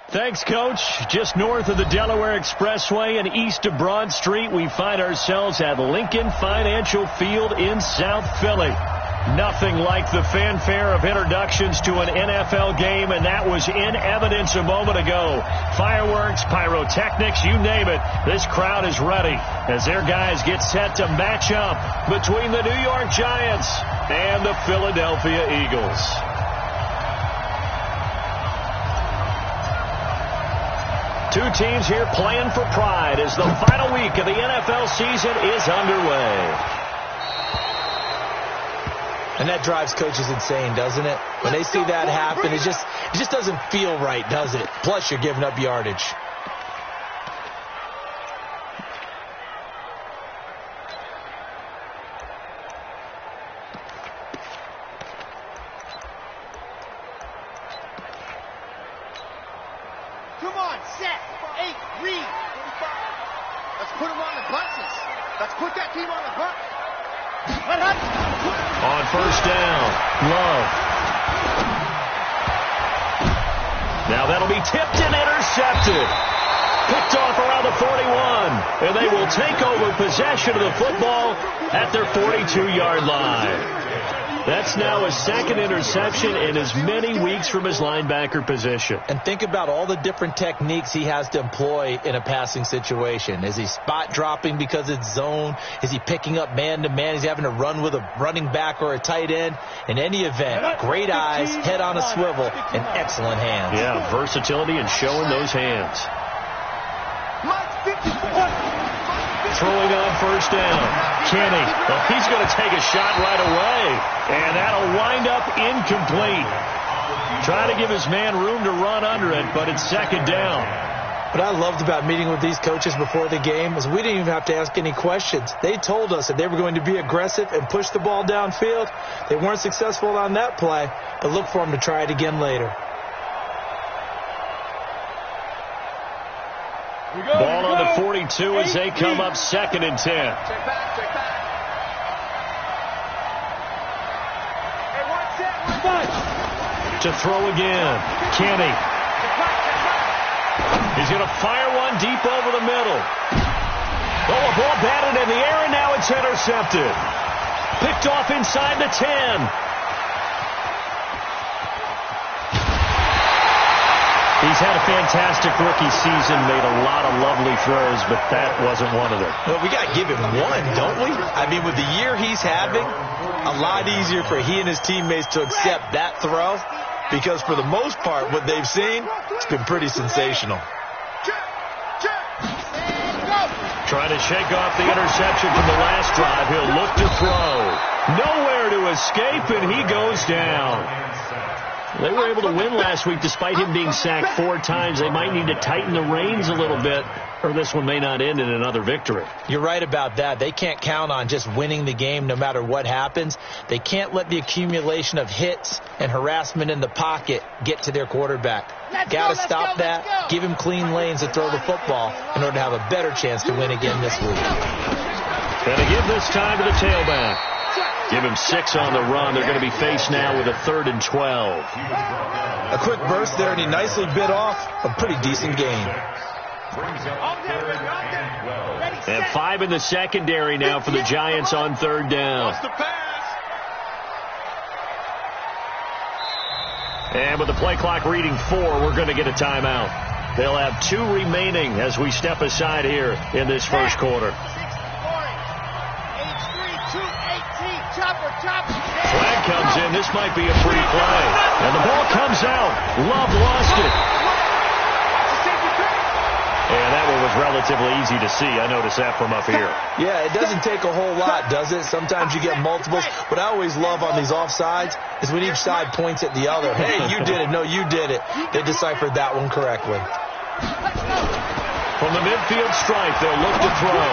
Thanks, Coach. Just north of the Delaware Expressway and east of Broad Street, we find ourselves at Lincoln Financial Field in South Philly. Nothing like the fanfare of introductions to an NFL game, and that was in evidence a moment ago. Fireworks, pyrotechnics, you name it. This crowd is ready as their guys get set to match up between the New York Giants and the Philadelphia Eagles. Two teams here playing for pride as the final week of the NFL season is underway. And that drives coaches insane, doesn't it? When they see that happen, it just doesn't feel right, does it? Plus, you're giving up yardage. Come on, set, 8, read. Let's put them on the buses. Let's put that team on the bus. On first down, Love. Now that'll be tipped and intercepted. Picked off around the 41. And they will take over possession of the football at their 42-yard line. That's now his second interception in as many weeks from his linebacker position. And think about all the different techniques he has to employ in a passing situation. Is he spot dropping because it's zone? Is he picking up man-to-man? Is he having to run with a running back or a tight end? In any event, great eyes, head on a swivel, and excellent hands. Yeah, versatility and showing those hands. Throwing on first down. Kenny, well, he's going to take a shot right away, and that'll wind up incomplete. Trying to give his man room to run under it, but it's second down. What I loved about meeting with these coaches before the game was we didn't even have to ask any questions. They told us that they were going to be aggressive and push the ball downfield. They weren't successful on that play, but look for them to try it again later. Ball on the 42 as they come up second and 10. Check back. To throw again. Kenny. He's going to fire one deep over the middle. Oh, a ball batted in the air, and now it's intercepted. Picked off inside the 10. He's had a fantastic rookie season, made a lot of lovely throws, but that wasn't one of them. Well, we got to give him one, don't we? I mean, with the year he's having, a lot easier for he and his teammates to accept that throw because for the most part, what they've seen, it's been pretty sensational. Trying to shake off the interception from the last drive. He'll look to throw. Nowhere to escape, and he goes down. They were able to win last week despite him being sacked 4 times. They might need to tighten the reins a little bit, or this one may not end in another victory. You're right about that. They can't count on just winning the game no matter what happens. They can't let the accumulation of hits and harassment in the pocket get to their quarterback. Got to stop that, give him clean lanes to throw the football in order to have a better chance to win again this week. Going to give this time to the tailback. Give him 6 on the run. They're going to be faced now with a 3rd and 12. A quick burst there, and he nicely bit off a pretty decent gain. And 5 in the secondary now for the Giants on 3rd down. And with the play clock reading 4, we're going to get a timeout. They'll have 2 remaining as we step aside here in this first quarter. Flag comes in. This might be a free play. And the ball comes out. Love lost it. And that one was relatively easy to see. I noticed that from up here. Yeah, it doesn't take a whole lot, does it? Sometimes you get multiples. What I always love on these offsides is when each side points at the other. Hey, you did it. No, you did it. They deciphered that one correctly. From the midfield stripe, they'll look to throw.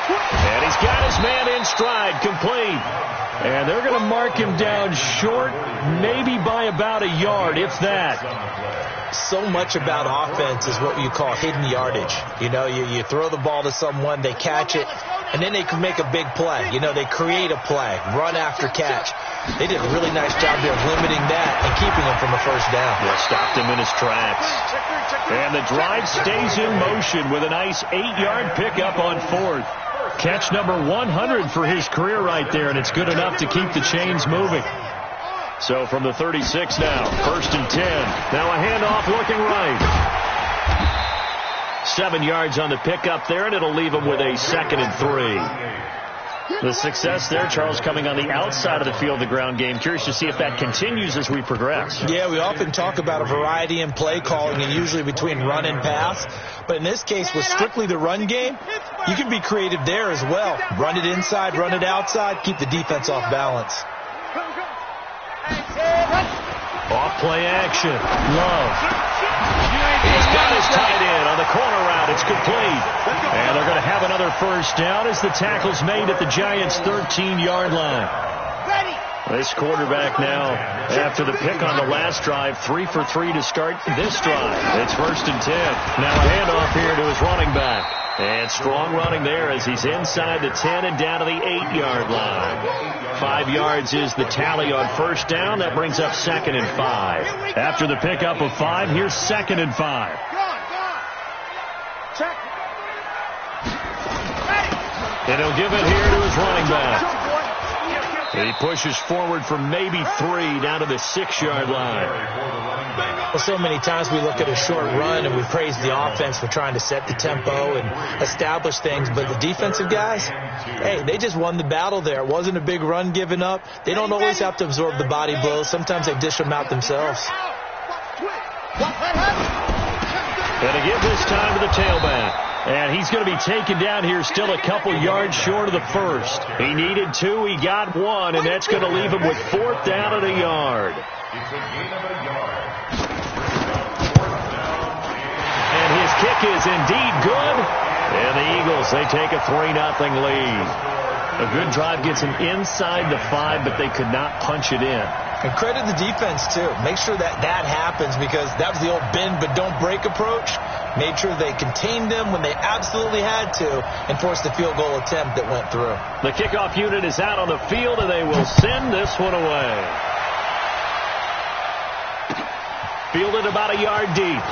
And he's got his man in stride, complete. And they're going to mark him down short, maybe by about a yard, if that. So much about offense is what you call hidden yardage. You know, you throw the ball to someone, they catch it, and then they can make a big play. You know, they create a play, run after catch. They did a really nice job there of limiting that and keeping him from a first down. Yeah, stopped him in his tracks. And the drive stays in motion with a nice 8-yard pickup on fourth. Catch number 100 for his career right there, and it's good enough to keep the chains moving. So from the 36 now, 1st and 10. Now a handoff looking right. 7 yards on the pickup there, and it'll leave him with a 2nd and 3. The success there, Charles, coming on the outside of the field, the ground game. Curious to see if that continues as we progress. Yeah, we often talk about a variety in play calling, and usually between run and pass. But in this case, with strictly the run game, you can be creative there as well. Run it inside, run it outside, keep the defense off balance. Off play action. Love. He's got his tight end on the corner route. It's complete. And they're going to have another first down as the tackle's made at the Giants' 13-yard line. This quarterback now, after the pick on the last drive, 3 for 3 to start this drive. It's 1st and 10. Now a handoff here to his running back. And strong running there as he's inside the 10 and down to the 8-yard line. 5 yards is the tally on first down. That brings up 2nd and 5. After the pickup of 5, here's 2nd and 5. And he'll give it here to his running back. And he pushes forward for maybe 3 down to the 6-yard line. Well, so many times we look at a short run and we praise the offense for trying to set the tempo and establish things. But the defensive guys, hey, they just won the battle there. It wasn't a big run given up. They don't always have to absorb the body blows. Sometimes they dish them out themselves. And to give this time to the tailback. And he's going to be taken down here still a couple yards short of the first. He needed 2. He got 1, and that's going to leave him with 4th down and a yard. And his kick is indeed good. And the Eagles, they take a 3-0 lead. A good drive gets him inside the 5, but they could not punch it in. And credit the defense, too. Make sure that happens because that was the old bend but don't break approach. Made sure they contained them when they absolutely had to and forced the field goal attempt that went through. The kickoff unit is out on the field, and they will send this one away. Fielded about a yard deep.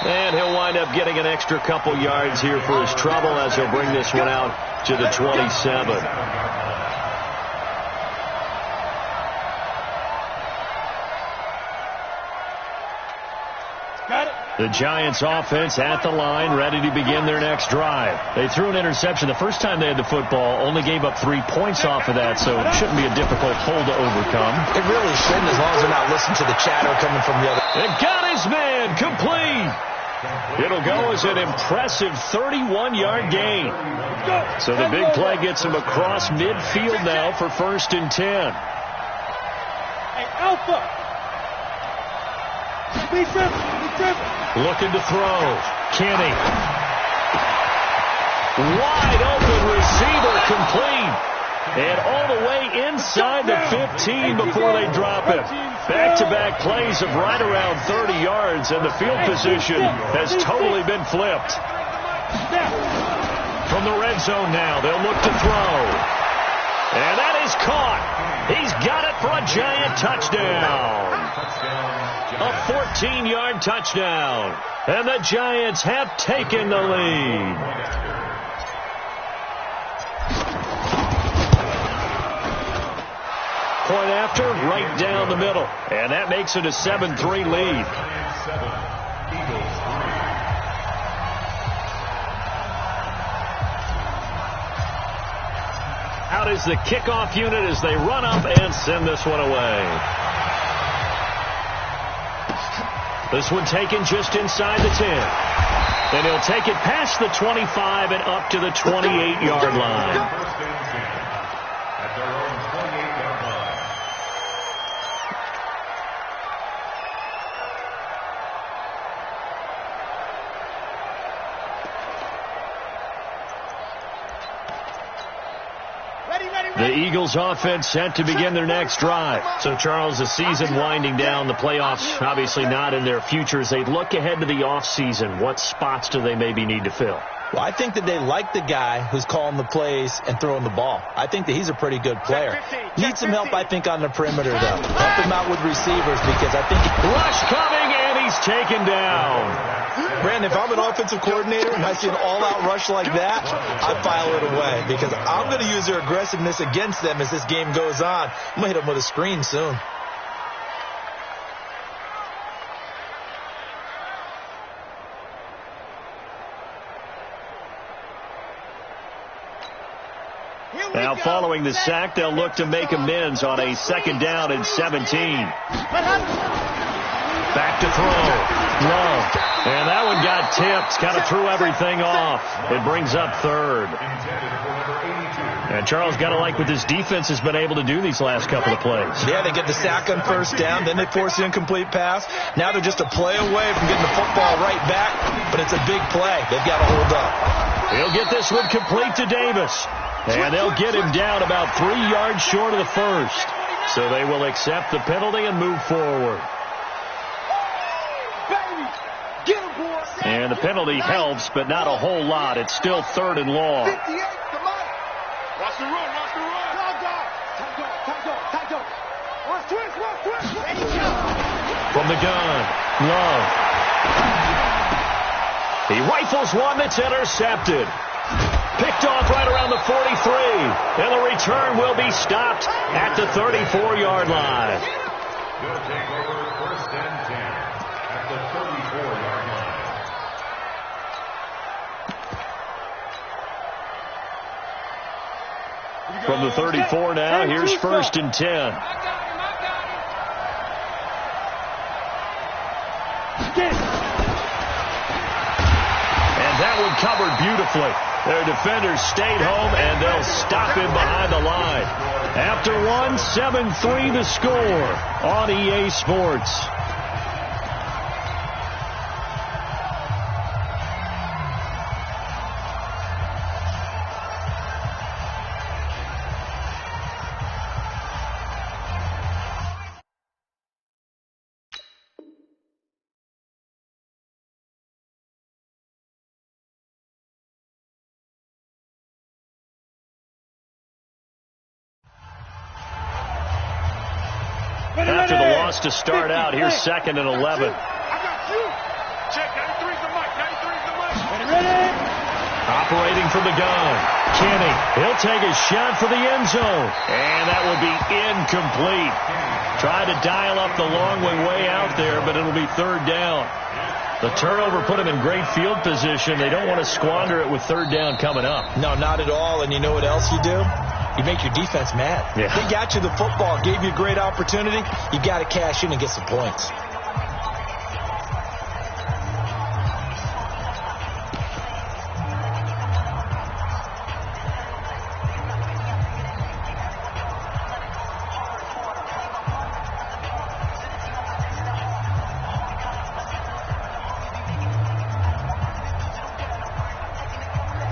And he'll wind up getting an extra couple yards here for his trouble as he'll bring this one out to the 27. The Giants offense at the line, ready to begin their next drive. They threw an interception the first time they had the football, only gave up 3 points off of that, so it shouldn't be a difficult hole to overcome. It really shouldn't, as long as they're not listening to the chatter coming from the other. And got his man, complete. It'll go as an impressive 31-yard gain. So the big play gets him across midfield now for 1st and 10. Hey, Alpha. Be triple. Looking to throw. Kenny. Wide open receiver, complete. And all the way inside the 15 before they drop it. Back-to-back plays of right around 30 yards, and the field position has totally been flipped. From the red zone now, they'll look to throw. And that is caught. He's got it for a Giant touchdown. A 14-yard touchdown. And the Giants have taken the lead. Point after, right down the middle. And that makes it a 7-3 lead. Out is the kickoff unit as they run up and send this one away. This one taken just inside the 10. Then he'll take it past the 25 and up to the 28-yard line. The Eagles offense set to begin their next drive. So, Charles, the season winding down, the playoffs obviously not in their futures. They look ahead to the offseason. What spots do they maybe need to fill? Well, I think that they like the guy who's calling the plays and throwing the ball. I think that he's a pretty good player. Needs some help, I think, on the perimeter, though. Help him out with receivers because I think... Rush coming, and he's taken down. Brandon, if I'm an offensive coordinator and I see an all-out rush like that, I file it away because I'm going to use their aggressiveness against them as this game goes on. I'm going to hit them with a screen soon. Now following the sack, they'll look to make amends on a 2nd down and 17. Back to throw. Love. And that one got tipped. Kind of threw everything off. It brings up 3rd. And Charles, got to like what this defense has been able to do these last couple of plays. Yeah, they get the sack on 1st down, then they force the incomplete pass. Now they're just a play away from getting the football right back, but it's a big play. They've got to hold up. He'll get this one complete to Davis. And they'll get him down about 3 yards short of the 1st. So they will accept the penalty and move forward. And the penalty helps, but not a whole lot. It's still 3rd and long. Watch the run, watch the run. From the gun, Love. He rifles one that's intercepted. Picked off right around the 43. And the return will be stopped at the 34-yard line. He'll take over 1st and 10 at the 34-yard line. From the 34 now, here's 1st and 10. And that one covered beautifully. Their defenders stayed home, and they'll stop him behind the line. After one, 7-3 the score on EA Sports. After the loss to start out, here's 2nd and 11. I got you. Check, 93's the mic, 93's the mic. Ready? Operating from the gun. Kenny, he'll take a shot for the end zone. And that will be incomplete. Tried to dial up the long way out there, but it'll be 3rd down. The turnover put him in great field position. They don't want to squander it with 3rd down coming up. No, not at all. And you know what else you do? You make your defense mad. Yeah. They got you the football, gave you a great opportunity. You got to cash in and get some points.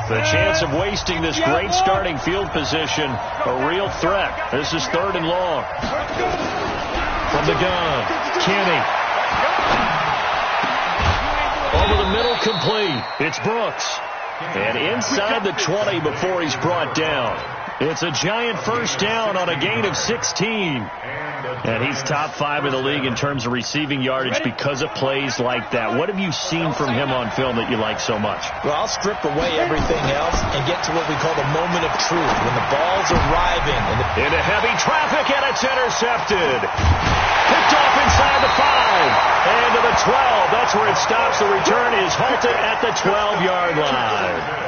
The chance of wasting this great starting field position, a real threat. This is 3rd and long. From the gun, Kenny. Over the middle, complete. It's Brooks. And inside the 20 before he's brought down. It's a giant 1st down on a gain of 16. And he's top 5 in the league in terms of receiving yardage because of plays like that. What have you seen from him on film that you like so much? Well, I'll strip away everything else and get to what we call the moment of truth, when the ball's arriving. Into heavy traffic, and it's intercepted. Picked off inside the 5. And to the 12. That's where it stops. The return is halted at the 12-yard line.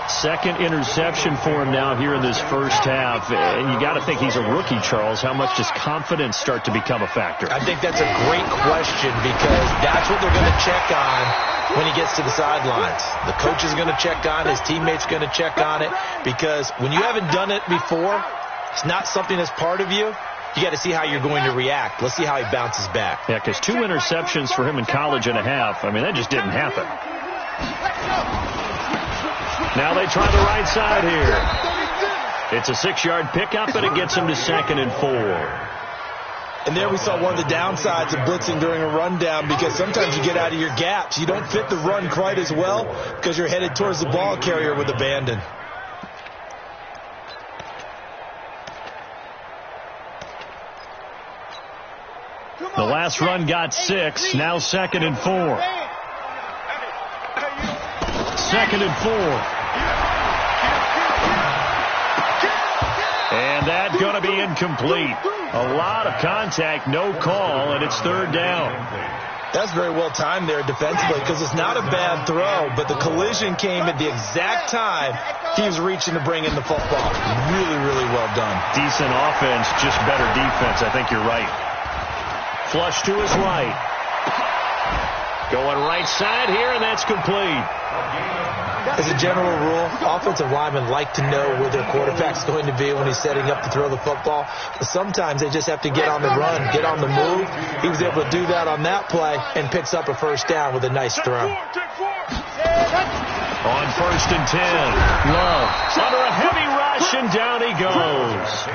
2nd interception for him now here in this 1st half. And you got to think he's a rookie, Charles. How much does confidence start to become a factor? I think that's a great question because that's what they're going to check on when he gets to the sidelines. The coach is going to check on it. His teammates going to check on it because when you haven't done it before, it's not something that's part of you. You got to see how you're going to react. Let's see how he bounces back. Yeah, because 2 interceptions for him in college and a half. I mean, that just didn't happen. Now they try the right side here. It's a 6-yard pickup, and it gets him to 2nd and 4. And there we saw one of the downsides of blitzing during a rundown, because sometimes you get out of your gaps. You don't fit the run quite as well because you're headed towards the ball carrier with abandon. The last run got 6. Now 2nd and 4. 2nd and 4. And that's going to be incomplete. A lot of contact, no call, and it's 3rd down. That's very well timed there defensively, because it's not a bad throw, but the collision came at the exact time he was reaching to bring in the football. Really, really well done. Decent offense, just better defense. I think you're right. Flush to his right. Going right side here, and that's complete. As a general rule, offensive linemen like to know where their quarterback's going to be when he's setting up to throw the football. But sometimes they just have to get on the run, get on the move. He was able to do that on that play and picks up a 1st down with a nice throw. On 1st and 10, Love under a heavy rush, and down he goes.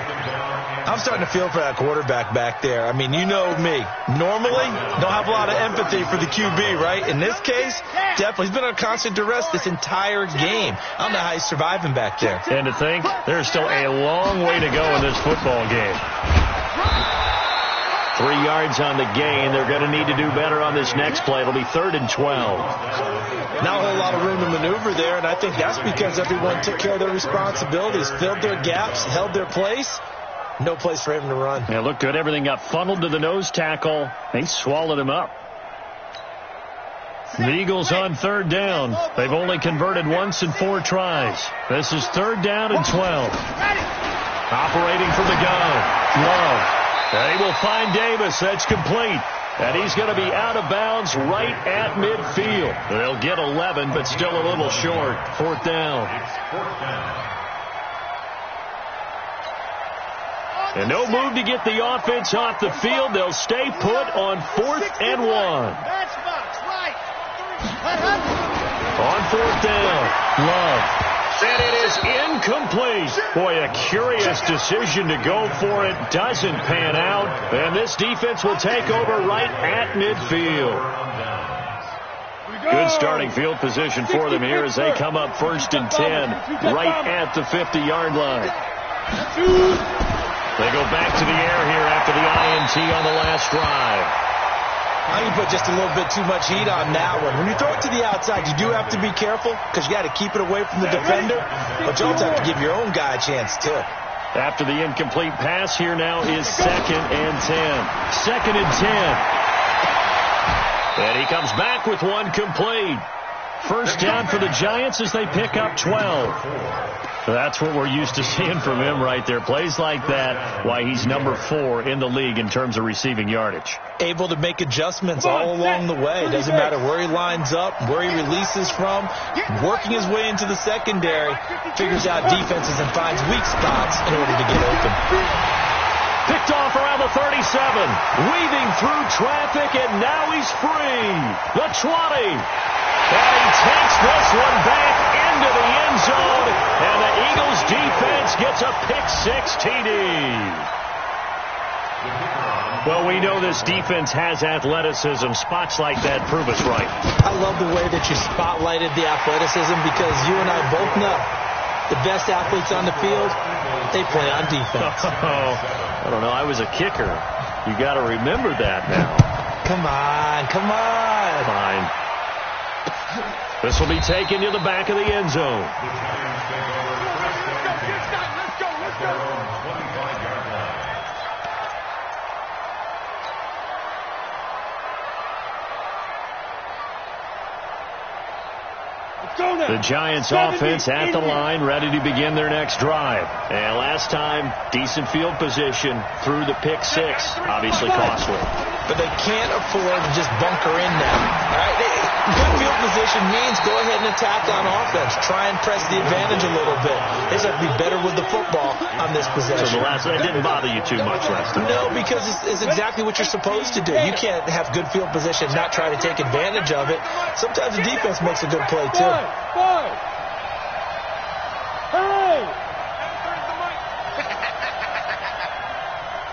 I'm starting to feel for that quarterback back there. I mean, you know me. Normally, don't have a lot of empathy for the QB, right? In this case, definitely. He's been under constant duress this entire game. I don't know how he's surviving back there. And to think, there's still a long way to go in this football game. 3 yards on the gain. They're going to need to do better on this next play. It'll be 3rd and 12. Not a whole lot of room to maneuver there, and I think that's because everyone took care of their responsibilities, filled their gaps, held their place. No place for him to run. Yeah, looked good. Everything got funneled to the nose tackle. They swallowed him up. The Eagles on 3rd down. They've only converted once in 4 tries. This is 3rd down and 12. Operating from the gun. Love. And he will find Davis. That's complete. And he's going to be out of bounds right at midfield. They'll get 11, but still a little short. 4th down. And no move to get the offense off the field. They'll stay put on 4th and 1. On 4th down, Love. And it is incomplete. Boy, a curious decision to go for it. Doesn't pan out. And this defense will take over right at midfield. Good starting field position for them here as they come up 1st and 10 right at the 50-yard line. They go back to the air here after the INT on the last drive. I think you put just a little bit too much heat on that one. When you throw it to the outside, you do have to be careful because you got to keep it away from the defender, but you also have to give your own guy a chance too. After the incomplete pass, here now is 2nd and 10. 2nd and 10. And he comes back with one complete. 1st down for the Giants as they pick up 12. That's what we're used to seeing from him right there. Plays like that, why he's number 4 in the league in terms of receiving yardage. Able to make adjustments all along the way. Doesn't matter where he lines up, where he releases from. Working his way into the secondary, figures out defenses and finds weak spots in order to get open. Picked off around the 37. Weaving through traffic, and now he's free. The 20. And he takes this one back into the end zone, and the Eagles defense gets a pick-6 TD. Well, we know this defense has athleticism. Spots like that prove us right. I love the way that you spotlighted the athleticism, because you and I both know the best athletes on the field, they play on defense. I don't know. I was a kicker. You got to remember that now. Come on, come on. Fine. This will be taken to the back of the end zone. The Giants offense at the line, ready to begin their next drive. And last time, decent field position through the pick-6, obviously costly. But they can't afford to just bunker in now. All right? Good field position means go ahead and attack on offense. Try and press the advantage a little bit. They just have to be better with the football on this possession. So that didn't bother you too much last time? No, because it's exactly what you're supposed to do. You can't have good field position and not try to take advantage of it. Sometimes the defense makes a good play, too. Hey!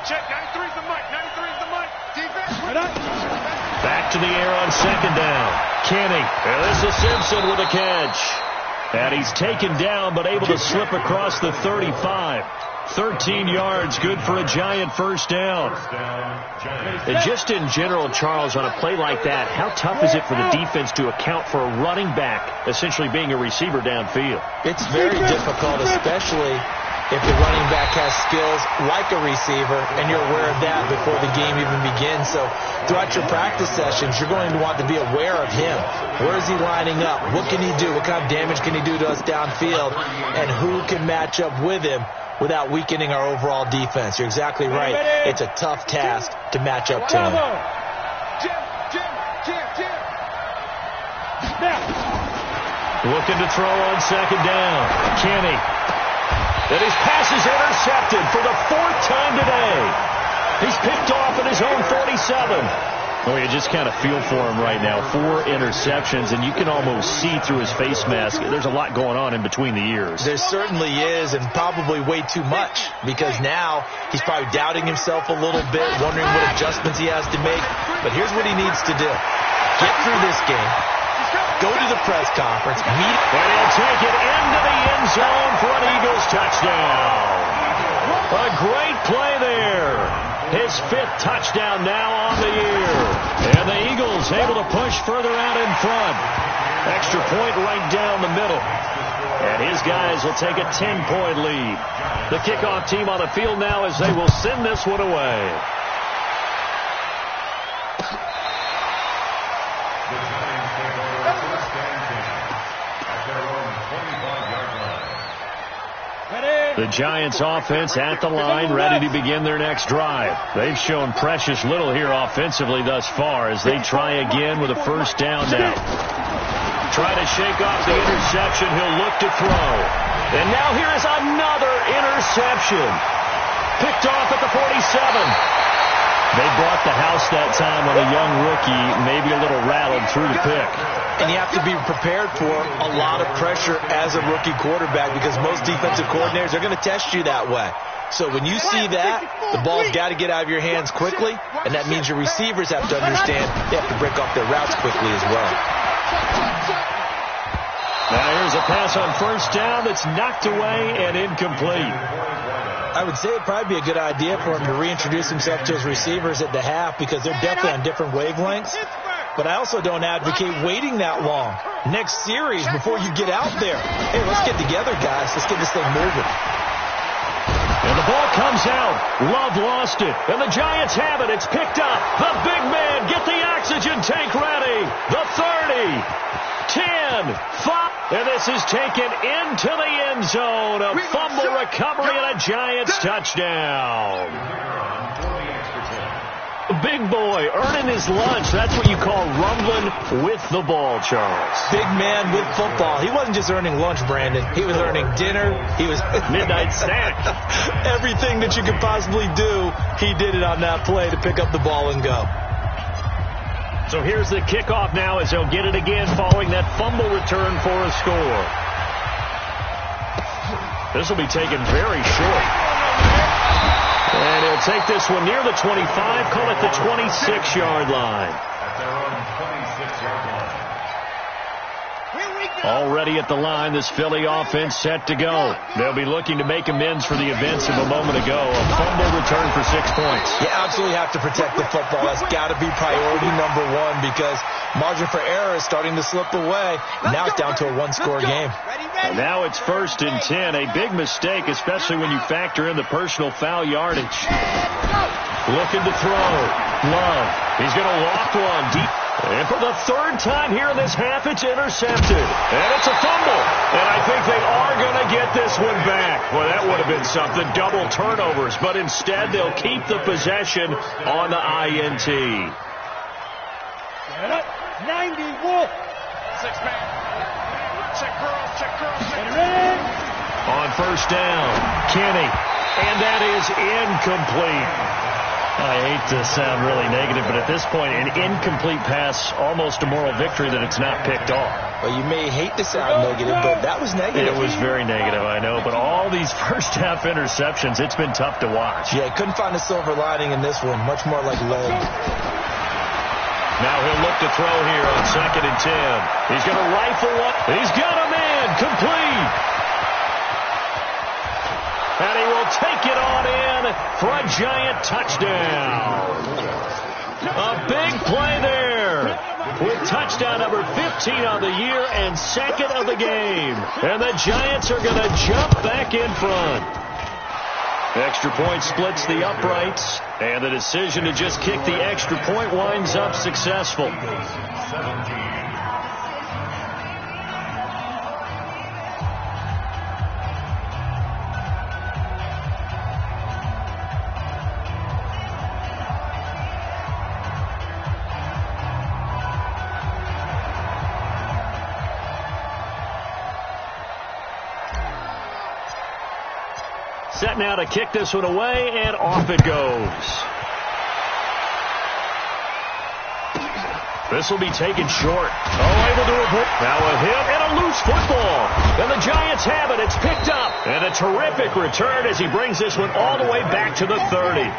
Check, 93's the mic, 93. Back to the air on second down. Kenny. And this is Simpson with a catch. And he's taken down but able to slip across the 35. 13 yards, good for a Giant first down. And just in general, Charles, on a play like that, how tough is it for the defense to account for a running back essentially being a receiver downfield? It's very difficult, especially if the running back has skills like a receiver, and you're aware of that before the game even begins. So throughout your practice sessions, you're going to want to be aware of him. Where is he lining up? What can he do? What kind of damage can he do to us downfield? And who can match up with him without weakening our overall defense? You're exactly right. It's a tough task to match up to him. Looking to throw on second down. Kenny. And his pass is intercepted for the 4th time today. He's picked off at his own 47. Oh, you just kind of feel for him right now. 4 interceptions, and you can almost see through his face mask. There's a lot going on in between the ears. There certainly is, and probably way too much, because now he's probably doubting himself a little bit, wondering what adjustments he has to make. But here's what he needs to do. Get through this game. Go to the press conference. And he'll take it into the end zone for an Eagles touchdown. A great play there. His 5th touchdown now on the year. And the Eagles able to push further out in front. Extra point right down the middle. And his guys will take a 10-point lead. The kickoff team on the field now as they will send this one away. The Giants offense at the line, ready to begin their next drive. They've shown precious little here offensively thus far as they try again with a first down now. Try to shake off the interception. He'll look to throw. And now here is another interception. Picked off at the 47. They brought the house that time on a young rookie, maybe a little rattled through the pick. And you have to be prepared for a lot of pressure as a rookie quarterback because most defensive coordinators are going to test you that way. So when you see that, the ball's got to get out of your hands quickly, and that means your receivers have to understand they have to break off their routes quickly as well. Now here's a pass on first down that's knocked away and incomplete. I would say it'd probably be a good idea for him to reintroduce himself to his receivers at the half because they're definitely on different wavelengths. But I also don't advocate waiting that long. Next series before you get out there. Hey, let's get together, guys. Let's get this thing moving. And the ball comes out. Love lost it. And the Giants have it. It's picked up. The big man, get the oxygen tank ready. The 30. 10. 5. And this is taken into the end zone. A fumble recovery and a Giants touchdown. Big boy earning his lunch. That's what you call rumbling with the ball, Charles. Big man with football. He wasn't just earning lunch, Brandon. He was earning dinner. He was midnight snack. Everything that you could possibly do, he did it on that play to pick up the ball and go. So here's the kickoff now as they'll get it again following that fumble return for a score. This will be taken very short. And he'll take this one near the 25, call it the 26-yard line. At their own 26-yard line. Already at the line, this Philly offense set to go. They'll be looking to make amends for the events of a moment ago. A fumble return for 6 points. You absolutely have to protect the football. That's got to be priority number one because margin for error is starting to slip away. Now it's down to a one-score game. And now it's 1st and 10. A big mistake, especially when you factor in the personal foul yardage. Looking to throw. Love. He's going to loft one deep. And for the 3rd time here in this half, it's intercepted. And it's a fumble. And I think they are going to get this one back. Well, that would have been something. Double turnovers. But instead, they'll keep the possession on the INT. Set up. 90 Wolf. 6-man. Check curl. Check curl. Check curl. On first down, Kenny. And that is incomplete. I hate to sound really negative, but at this point, an incomplete pass, almost a moral victory that it's not picked off. Well, you may hate to sound negative, but that was negative. It was very negative, I know, but all these first-half interceptions, it's been tough to watch. Yeah, couldn't find a silver lining in this one, much more like lead. Now he'll look to throw here on 2nd and 10. He's going to rifle one. He's got a man. Complete. And he will take it on in for a Giant touchdown. A big play there with touchdown number 15 on the year and 2nd of the game. And the Giants are going to jump back in front. Extra point splits the uprights, and the decision to just kick the extra point winds up successful. Set now to kick this one away, and off it goes. This will be taken short. Oh, able to avoid. Now a hit and a loose football. And the Giants have it. It's picked up. And a terrific return as he brings this one all the way back to the 30.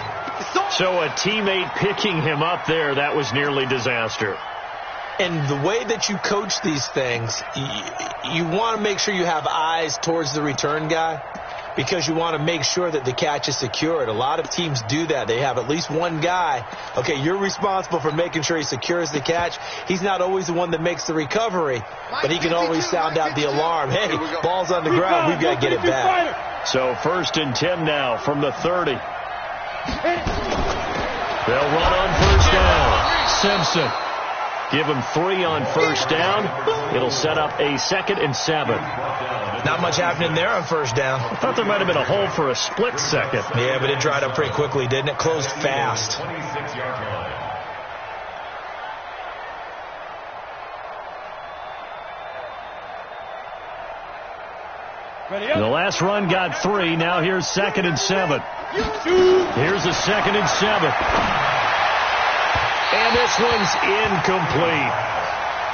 So a teammate picking him up there, that was nearly disaster. And the way that you coach these things, you want to make sure you have eyes towards the return guy, because you want to make sure that the catch is secured. A lot of teams do that. They have at least one guy. Okay, you're responsible for making sure he secures the catch. He's not always the one that makes the recovery, but he can always sound out the alarm. Hey, ball's on the ground. We've got to get it back. So 1st and 10 now from the 30. They'll run on 1st down. Simpson. Give him 3 on 1st down. It'll set up a 2nd and 7. Not much happening there on 1st down. I thought there might have been a hole for a split second. Yeah, but it dried up pretty quickly, didn't it? Closed fast. The last run got 3. Now here's 2nd and 7. Here's a 2nd and 7. And this one's incomplete.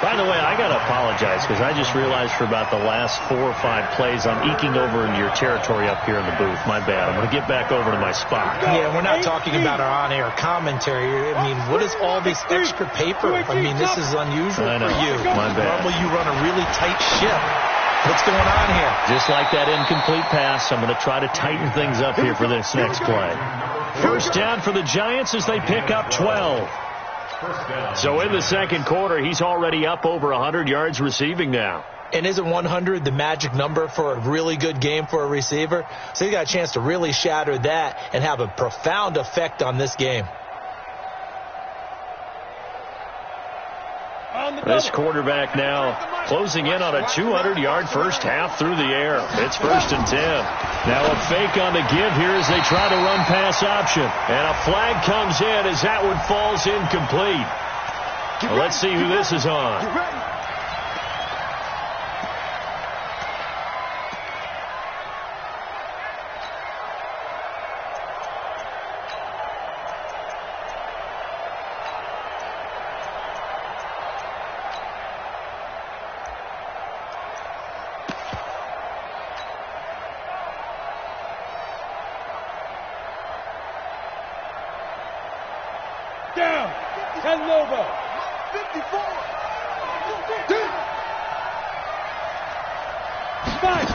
By the way, I got to apologize because I just realized for about the last 4 or 5 plays I'm eking over into your territory up here in the booth. My bad. I'm going to get back over to my spot. Yeah, we're not talking about our on-air commentary. I mean, what is all this extra paper? I mean, this is unusual for you. My bad. Normally you run a really tight ship. What's going on here? Just like that incomplete pass, I'm going to try to tighten things up here for this next play. 1st down for the Giants as they pick up 12. So in the 2nd quarter, he's already up over 100 yards receiving now. And isn't 100 the magic number for a really good game for a receiver? So he got a chance to really shatter that and have a profound effect on this game. This quarterback now closing in on a 200-yard first half through the air. It's 1st and 10. Now a fake on the give here as they try to run pass option. And a flag comes in as that one falls incomplete. Well, let's see who this is on. Down. 10 Lobo. 54. 5.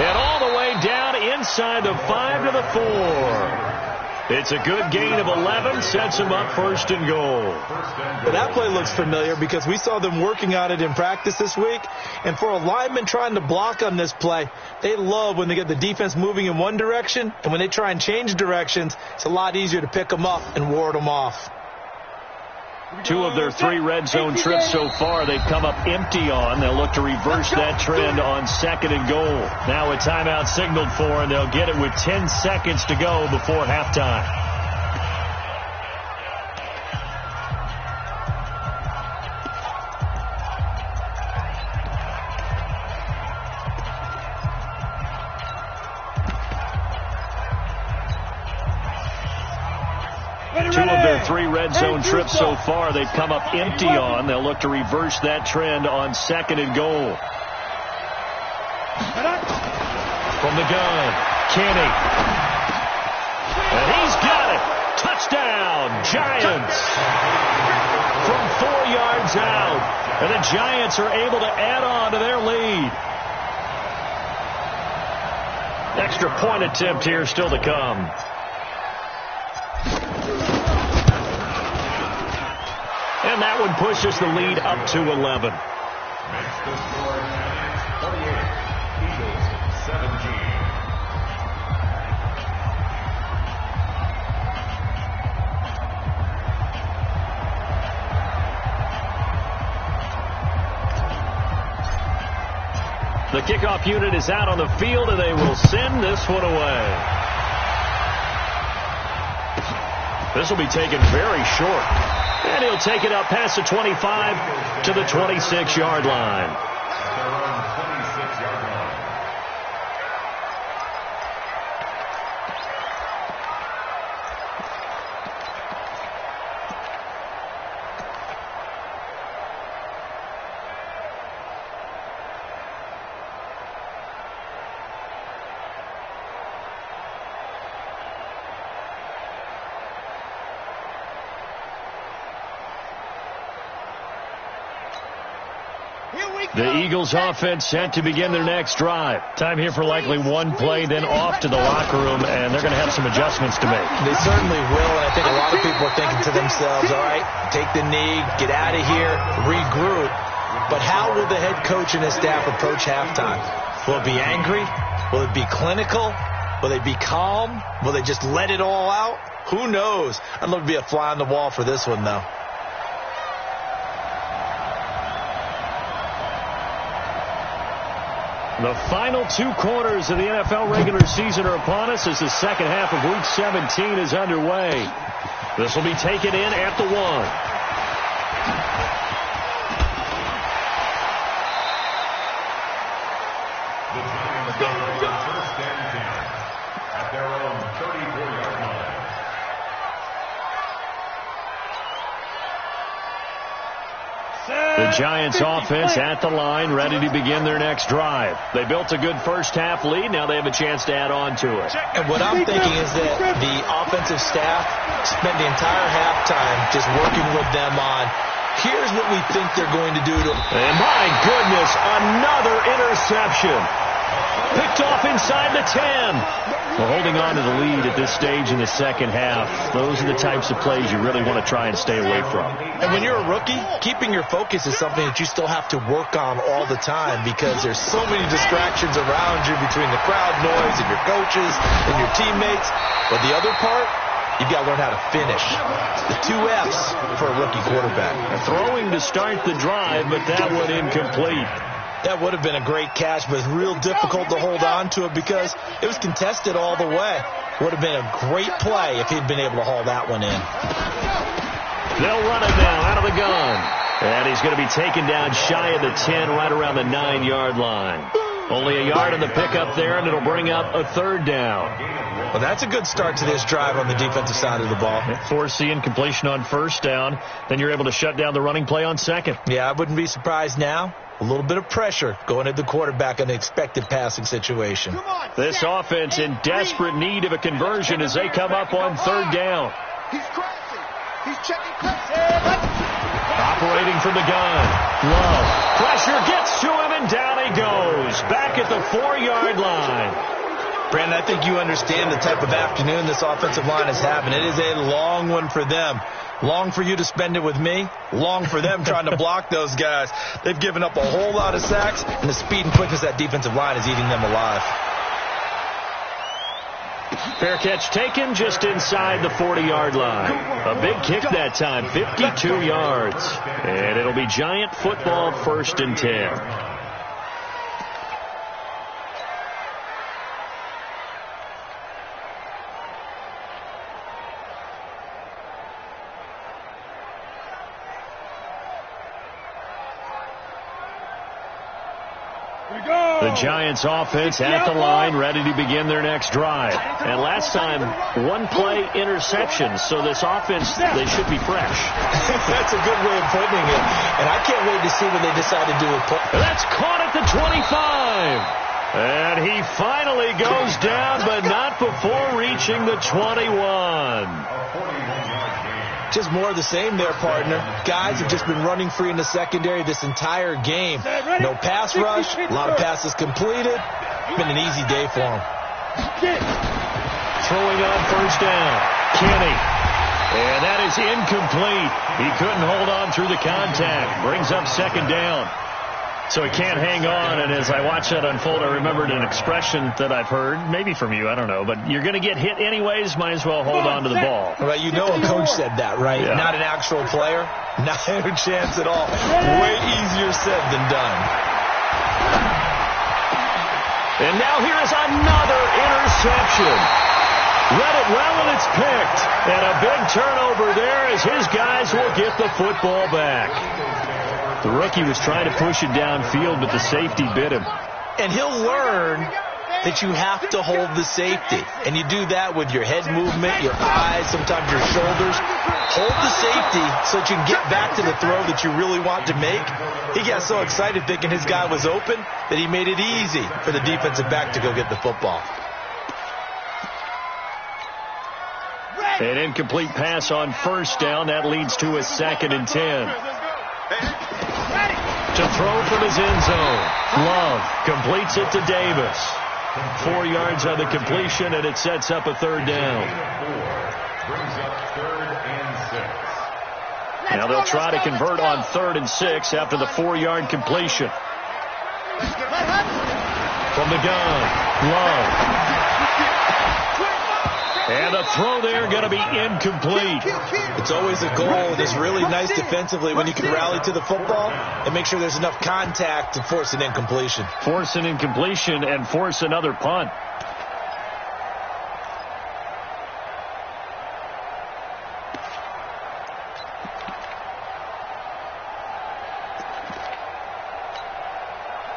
And all the way down inside the 5 to the 4. It's a good gain of 11, sets him up 1st and goal. Well, that play looks familiar because we saw them working on it in practice this week. And for a lineman trying to block on this play, they love when they get the defense moving in one direction. And when they try and change directions, it's a lot easier to pick them up and ward them off. 2 of their 3 red zone trips so far, they've come up empty on. They'll look to reverse that trend on 2nd and goal. Now a timeout signaled for, and they'll get it with 10 seconds to go before halftime. Two of their 3 red zone trips so far, they've come up empty on. They'll look to reverse that trend on 2nd and goal. From the gun, Kenny. And the Giants are able to add on to their lead. Extra point attempt here still to come. And that one pushes the lead up to 11. Makes the score Giants 48, Eagles 17. The kickoff unit is out on the field, and they will send this one away. This will be taken very short. And he'll take it up past the 25 to the 26-yard line. At their own 26-yard line. The Eagles offense set to begin their next drive. Time here for likely one play, then off to the locker room, and they're going to have some adjustments to make. They certainly will, and I think a lot of people are thinking to themselves, all right, take the knee, get out of here, regroup. But how will the head coach and his staff approach halftime? Will it be angry? Will it be clinical? Will they be calm? Will they just let it all out? Who knows? I'd love to be a fly on the wall for this one, though. The final two quarters of the NFL regular season are upon us as the second half of Week 17 is underway. This will be taken in at the 1. The Giants are first and 10 at their own 34-yard line. The Giants offense at the line, ready to begin their next drive. They built a good first half lead. Now they have a chance to add on to it. And what I'm thinking is that the offensive staff spent the entire halftime just working with them on, here's what we think they're going to do to... And my goodness, another interception. Picked off inside the 10. Well, holding on to the lead at this stage in the second half, those are the types of plays you really want to try and stay away from. And when you're a rookie, keeping your focus is something that you still have to work on all the time because there's so many distractions around you between the crowd noise and your coaches and your teammates. But the other part, you've got to learn how to finish. The 2 F's for a rookie quarterback. Throwing to start the drive, but that one incomplete. That would have been a great catch, but it's real difficult to hold on to it because it was contested all the way. Would have been a great play if he'd been able to haul that one in. They'll run it now out of the gun. And he's going to be taken down shy of the 10, right around the 9-yard line. Only a yard on the pickup there, and it'll bring up a 3rd down. Well, that's a good start to this drive on the defensive side of the ball. Force the incompletion on 1st down. Then you're able to shut down the running play on 2nd. Yeah, I wouldn't be surprised now. A little bit of pressure going at the quarterback in an expected passing situation. This offense in desperate need of a conversion as they come up on 3rd down. He's crossing. He's checking pressure. Operating from the gun. Love. Pressure gets to him, and down he goes. Back at the 4-yard line. Brandon, I think you understand the type of afternoon this offensive line is having. It is a long one for them. Long for you to spend it with me. Long for them trying to block those guys. They've given up a whole lot of sacks, and the speed and quickness of that defensive line is eating them alive. Fair catch taken just inside the 40-yard line. A big kick that time, 52 yards. And it'll be Giant football, 1st and 10. The Giants offense at the line, ready to begin their next drive. And last time, 1-play interception. So this offense, they should be fresh. That's a good way of putting it. And I can't wait to see when they decide to do it. That's caught at the 25. And he finally goes down, but not before reaching the 21. Just more of the same there, partner. Guys have just been running free in the secondary this entire game. No pass rush, a lot of passes completed. Been an easy day for him. Throwing on first down, Kenny. And that is incomplete. He couldn't hold on through the contact. Brings up second down. So he can't hang on, and as I watch that unfold, I remembered an expression that I've heard, maybe from you, I don't know, but you're going to get hit anyways, might as well hold on to the ball. Well, you know a coach said that, right? Yeah. Not an actual player. Not a chance at all. Way easier said than done. And now here is another interception. Read it well, and it's picked. And a big turnover there as his guys will get the football back. The rookie was trying to push it downfield, but the safety bit him. And he'll learn that you have to hold the safety. And you do that with your head movement, your eyes, sometimes your shoulders. Hold the safety so that you can get back to the throw that you really want to make. He got so excited thinking his guy was open that he made it easy for the defensive back to go get the football. An incomplete pass on first down. That leads to a 2nd and 10. To throw from his end zone. Love completes it to Davis. 4 yards on the completion, and it sets up a 3rd down. Brings up 3rd and 6. Now they'll try to convert on 3rd and 6 after the 4-yard completion. From the gun, Love. And a throw there going to be incomplete. It's always a goal, and it's really nice defensively when you can rally to the football and make sure there's enough contact to force an incompletion. Force an incompletion and force another punt.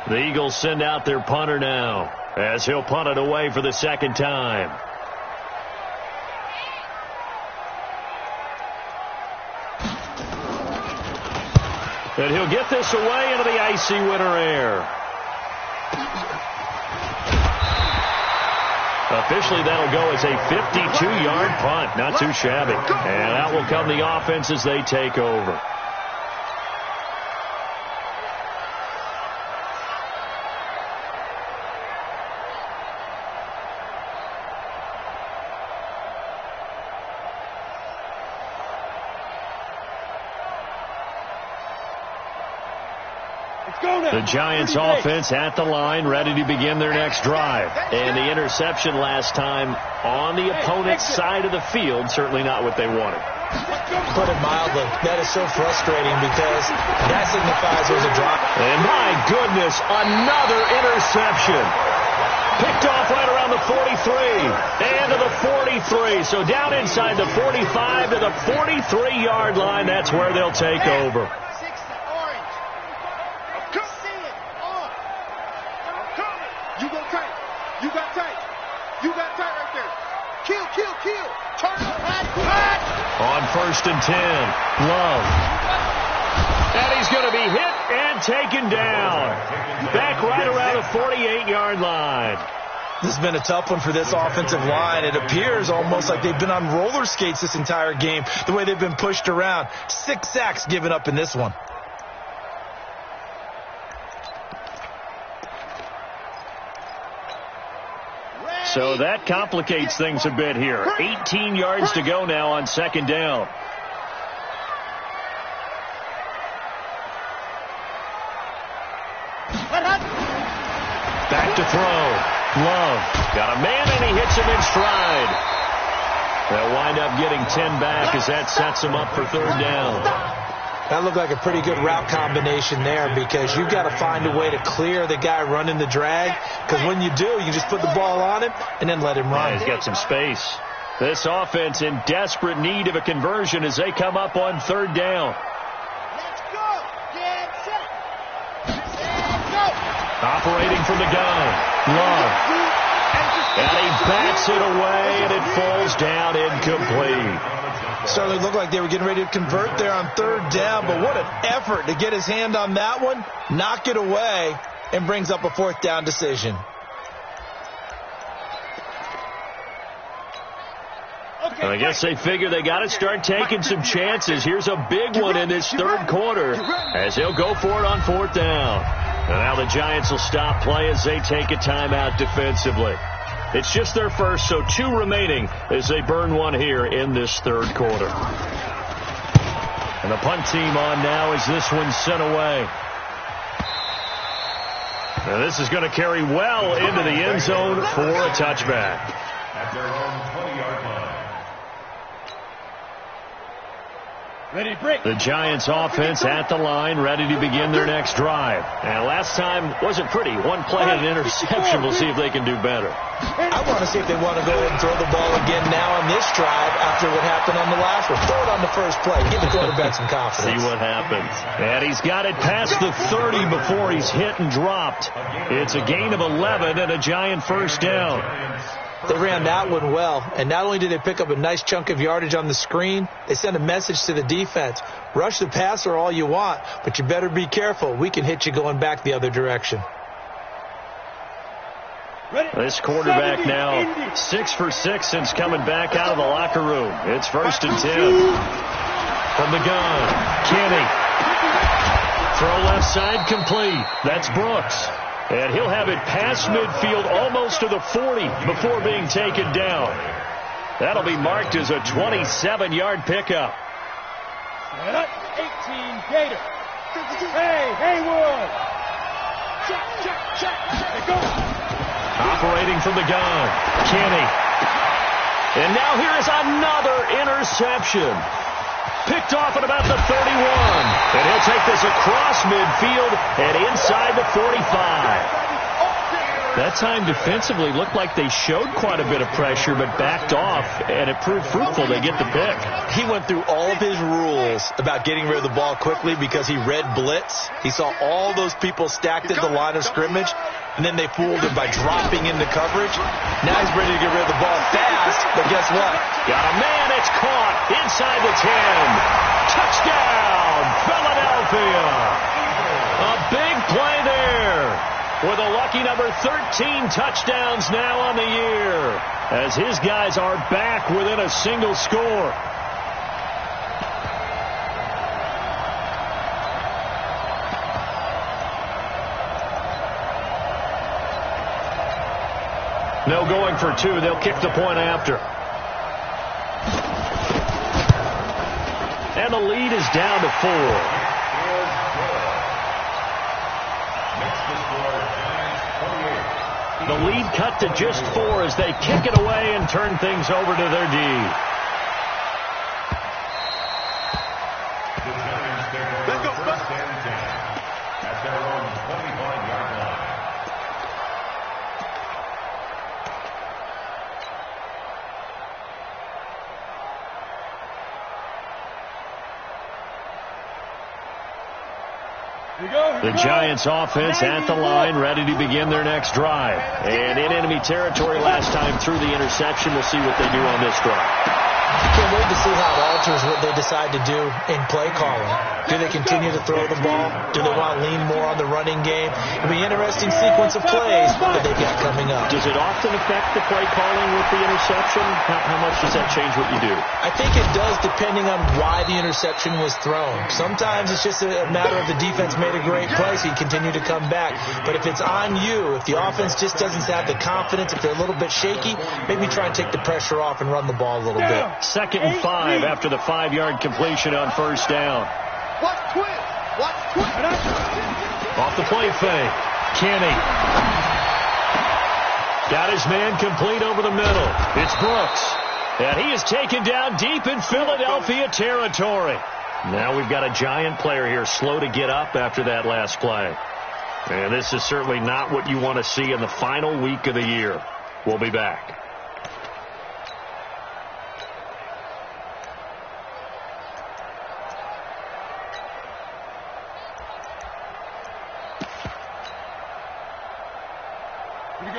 The Eagles send out their punter now as he'll punt it away for the 2nd time. And he'll get this away into the icy winter air. Officially, that'll go as a 52-yard punt. Not too shabby. And out will come the offense as they take over. The Giants offense at the line, ready to begin their next drive. And the interception last time on the opponent's side of the field, certainly not what they wanted. Put it mildly, that is so frustrating because that signifies there's a drop. And my goodness, another interception. Picked off right around the 43 and to the 43. So down inside the 45 to the 43-yard line, that's where they'll take over. On 1st and 10, Love. And he's going to be hit and taken down. Back right around the 48-yard line. This has been a tough one for this offensive line. It appears almost like they've been on roller skates this entire game, the way they've been pushed around. 6 sacks given up in this one. So that complicates things a bit here. 18 yards to go now on 2nd down. Back to throw. Love. Got a man, and he hits him in stride. They'll wind up getting 10 back as that sets him up for 3rd down. That looked like a pretty good route combination there because you've got to find a way to clear the guy running the drag, because when you do, you just put the ball on him and then let him run. Yeah, he's got some space. This offense in desperate need of a conversion as they come up on 3rd down. Let's go. Get set. Let's go. Operating from the gun. Love. And he bats it away, and it falls down incomplete. Started to look like they were getting ready to convert there on 3rd down, but what an effort to get his hand on that one, knock it away, and brings up a 4th down decision. Well, I guess they figure they got to start taking some chances. Here's a big one in this third quarter as they'll go for it on fourth down. And now the Giants will stop play as they take a timeout defensively. It's just their first, so 2 remaining as they burn one here in this third quarter. And the punt team on now as this one's sent away. Now this is going to carry well into the end zone for a touchback. At their own 20-yard line. Ready, break. The Giants offense at the line, ready to begin their next drive. And last time wasn't pretty. One play and an interception. We'll see if they can do better. I want to see if they want to go ahead and throw the ball again now on this drive after what happened on the last one. Throw it on the first play. Give the quarterback some confidence. See what happens. And he's got it past the 30 before he's hit and dropped. It's a gain of 11 and a Giant first down. They ran that one well, and not only did they pick up a nice chunk of yardage on the screen, they sent a message to the defense. Rush the passer all you want, but you better be careful. We can hit you going back the other direction. This quarterback now 6 for 6 since coming back out of the locker room. It's 1st and 10. From the gun, Kenny. Throw left side complete. That's Brooks. And he'll have it past midfield almost to the 40 before being taken down. That'll be marked as a 27-yard pickup. 18 Gator. Hey, Haywood. Check. Go. Operating from the gun, Kenny. And now here is another interception. Picked off at about the 31. And he'll take this across midfield and inside the 45. That time defensively looked like they showed quite a bit of pressure but backed off, and it proved fruitful. They get the pick. He went through all of his rules about getting rid of the ball quickly because he read blitz. He saw all those people stacked at the line of scrimmage, and then they fooled him by dropping into coverage. Now he's ready to get rid of the ball fast, but guess what? Got a man. It's caught inside the 10. Touchdown, Philadelphia. A big play there. With a lucky number 13 touchdowns now on the year, as his guys are back within a single score. No going for 2. They'll kick the point after. And the lead is down to 4. The lead cut to just 4 as they kick it away and turn things over to their D. Let's go. First and 10 at their own 25-yard line. The Giants offense at the line, ready to begin their next drive. And in enemy territory last time through the interception. We'll see what they do on this drive. Can't wait to see how it alters what they decide to do in play calling. Do they continue to throw the ball? Do they want to lean more on the running game? It'll be an interesting sequence of plays that they got coming up. Does it often affect the play calling with the interception? How much does that change what you do? I think it does, depending on why the interception was thrown. Sometimes it's just a matter of the defense made a great play, so you continue to come back. But if it's on you, if the offense just doesn't have the confidence, if they're a little bit shaky, maybe try and take the pressure off and run the ball a little bit. 2nd and 5 after the 5-yard completion on first down. Watch twin. Off the play fake. Kenny. Got his man complete over the middle. It's Brooks. And he is taken down deep in Philadelphia territory. Now we've got a Giant player here slow to get up after that last play. And this is certainly not what you want to see in the final week of the year. We'll be back.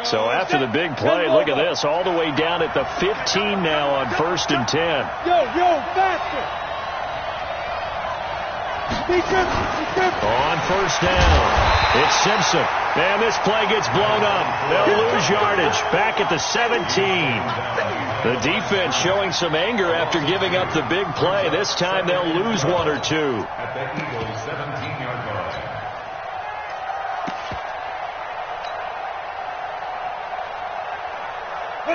So after the big play, look at this, all the way down at the 15 now on 1st and 10. Yo, faster. On first down, it's Simpson. And this play gets blown up. They'll lose yardage back at the 17. The defense showing some anger after giving up the big play. This time they'll lose one or two. At the Eagles' 17-yard line.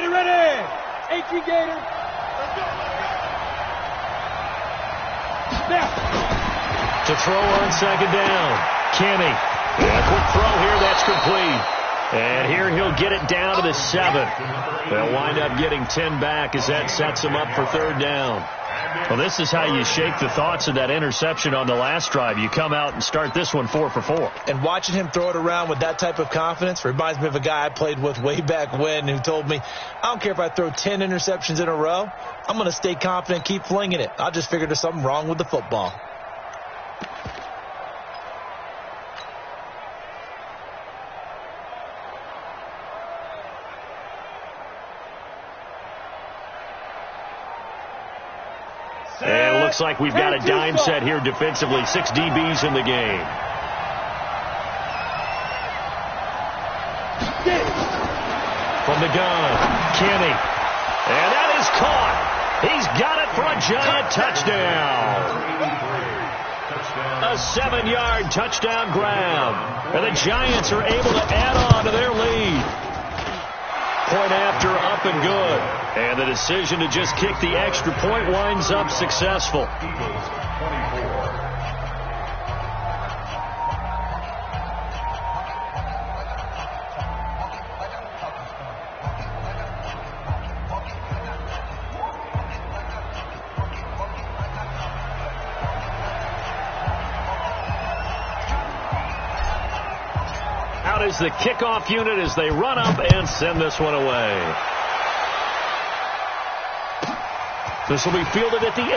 Ready. 18 Gator. Snap. To throw on second down. Kenny. A quick throw here. That's complete. And here he'll get it down to the 7. They'll wind up getting 10 back as that sets them up for third down. Well, this is how you shake the thoughts of that interception on the last drive. You come out and start this one 4 for 4. And watching him throw it around with that type of confidence reminds me of a guy I played with way back when who told me, I don't care if I throw 10 interceptions in a row. I'm going to stay confident, keep flinging it. I just figured there's something wrong with the football. And it looks like we've got a dime set here defensively. 6 DBs in the game. From the gun, Kenny. And that is caught. He's got it for a giant touchdown. A 7-yard touchdown grab. And the Giants are able to add on to their lead. Point after, up and good. And the decision to just kick the extra point winds up successful. Eagles 24. Out is the kickoff unit as they run up and send this one away. This will be fielded at the 8.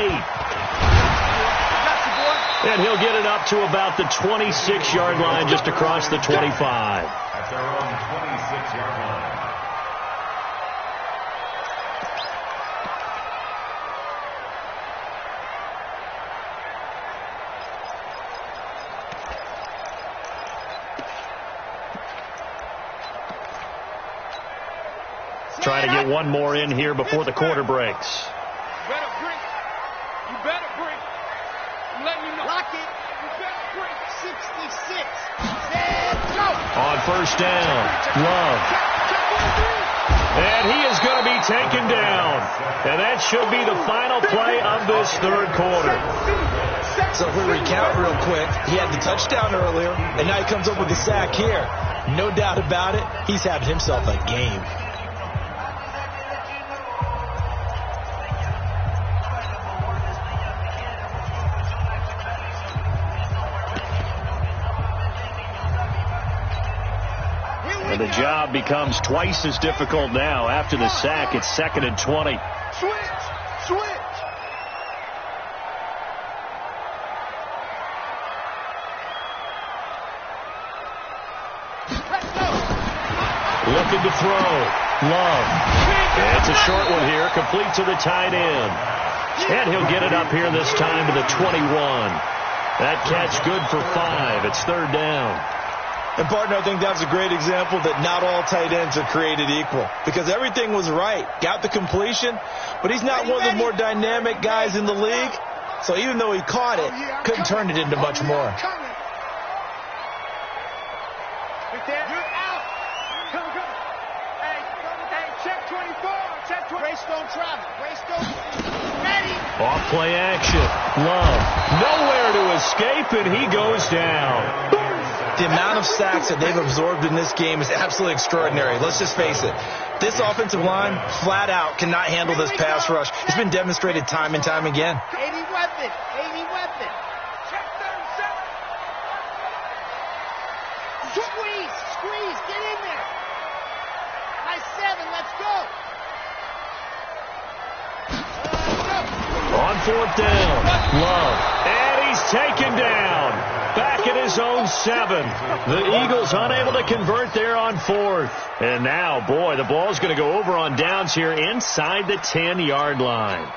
And he'll get it up to about the 26-yard line, just across the 25. At their own 26-yard line. Trying to get one more in here before the quarter breaks. You better break. I'm letting you know. Lock it. You better break. 66. And go. On first down, Love. And he is going to be taken down. And that should be the final play of this third quarter. So if we recount real quick, he had the touchdown earlier, and now he comes up with the sack here. No doubt about it, he's having himself a game. And the job becomes twice as difficult now. After the sack, it's 2nd and 20. Switch. Looking to throw. Love. It's a short one here, complete to the tight end. And he'll get it up here this time to the 21. That catch good for 5. It's third down. And, partner, I think that's a great example that not all tight ends are created equal. Because everything was right. Got the completion, but he's not one of the more dynamic guys in the league. So even though he caught it, couldn't turn it into much more. You're out. Come. Hey, check 24. Check 24. Race don't travel. Ready. Off play action. Love. Nowhere to escape, and he goes down. The amount of sacks that they've absorbed in this game is absolutely extraordinary. Let's just face it. This offensive line, flat out, cannot handle this pass rush. It's been demonstrated time and time again. 80 weapon. Check 37. Squeeze. Get in there. Nice 7. Let's go. On fourth down, Love. And he's taken down. Back at his own 7. The Eagles unable to convert there on 4th. And now, boy, the ball's going to go over on downs here inside the 10-yard line.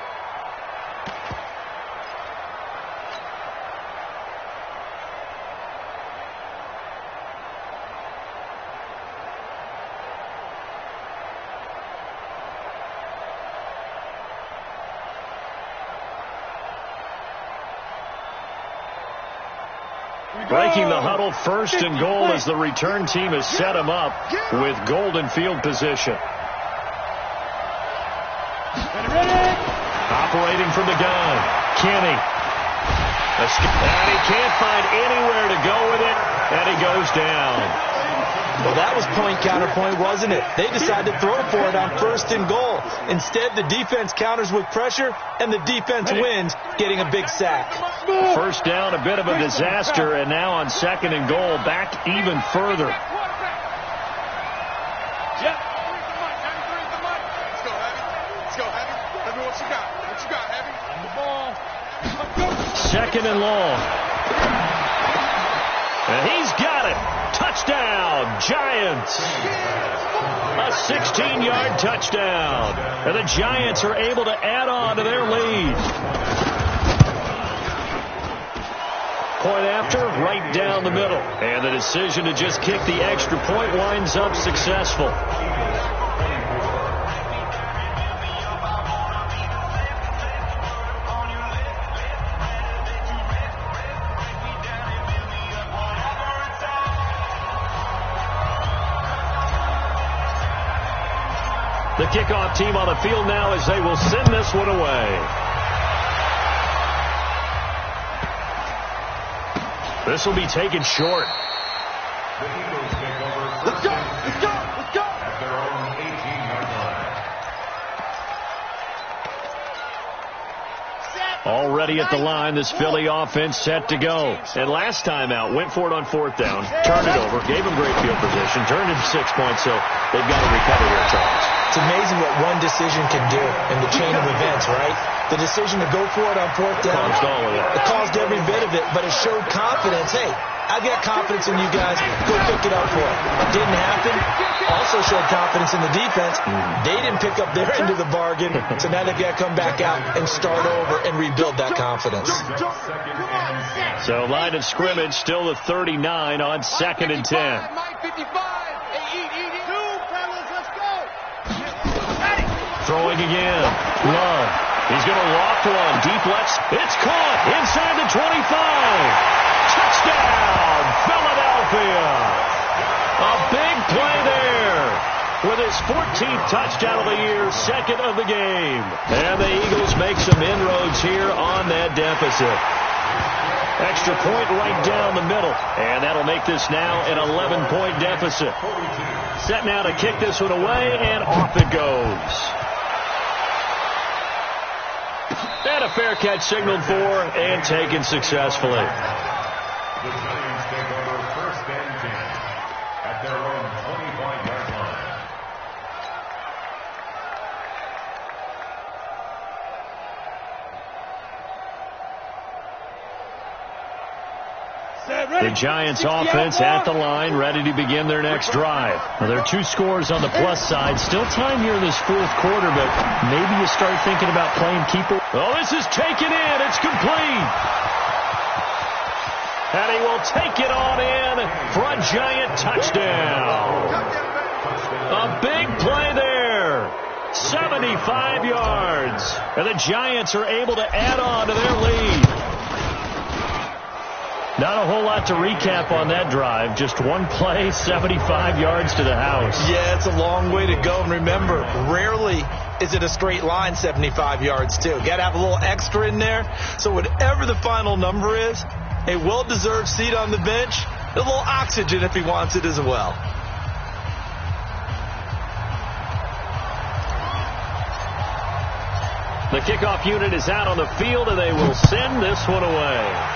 Breaking the huddle, 1st and goal as the return team has set him up with golden field position. Operating from the gun, Kenny. And he can't find anywhere to go with it, and he goes down. Well, that was point counterpoint, wasn't it? They decided to throw for it on 1st and goal. Instead, the defense counters with pressure, and the defense wins, getting a big sack. 1st down, a bit of a disaster, and now on 2nd and goal, back even further. Let's go, Heavy. Let me what you got. What you got, Heavy? On the ball. 2nd and long. And he's got it. Touchdown, Giants. A 16-yard touchdown. And the Giants are able to add on to their lead. Point after, right down the middle. And the decision to just kick the extra point winds up successful. The kickoff team on the field now as they will send this one away. This will be taken short. The Eagles take over Let's go, let's go, let's go. at their own 18-yard line. Already at the line, this Philly offense set to go. And last time out, went for it on 4th down, turned it over, gave them great field position, turned it 6 points, so they've got to recover here, Charles. It's amazing what one decision can do in the chain of events, right? The decision to go for it on 4th down. Caused all of that. It caused every bit of it, but it showed confidence. Hey, I've got confidence in you guys. Go pick it up for it. Didn't happen. Also showed confidence in the defense. They didn't pick up their end of the bargain, so now they've got to come back out and start over and rebuild that confidence. So line of scrimmage still the 39 on 2nd and 10. Mike 55. Hey, eat. Two, fellas, let's go. Throwing again. Love. He's going to loft one. Deep left. It's caught inside the 25. Touchdown, Philadelphia. A big play there. With his 14th touchdown of the year, 2nd of the game. And the Eagles make some inroads here on that deficit. Extra point right down the middle. And that'll make this now an 11-point deficit. Set now to kick this one away, and off it goes. And a fair catch signaled for and taken successfully. The Giants take over 1st and 10 at their own 25-yard line. The Giants offense at the line, ready to begin their next drive. Now, there are 2 scores on the plus side. Still time here in this 4th quarter, but maybe you start thinking about playing keeper. Oh, this is taken in. It's complete. And he will take it on in for a Giant touchdown. A big play there. 75 yards. And the Giants are able to add on to their lead. Not a whole lot to recap on that drive. Just one play, 75 yards to the house. Yeah, it's a long way to go. And remember, rarely is it a straight line 75 yards, too. Got to have a little extra in there. So whatever the final number is, a well-deserved seat on the bench, a little oxygen if he wants it as well. The kickoff unit is out on the field, and they will send this one away.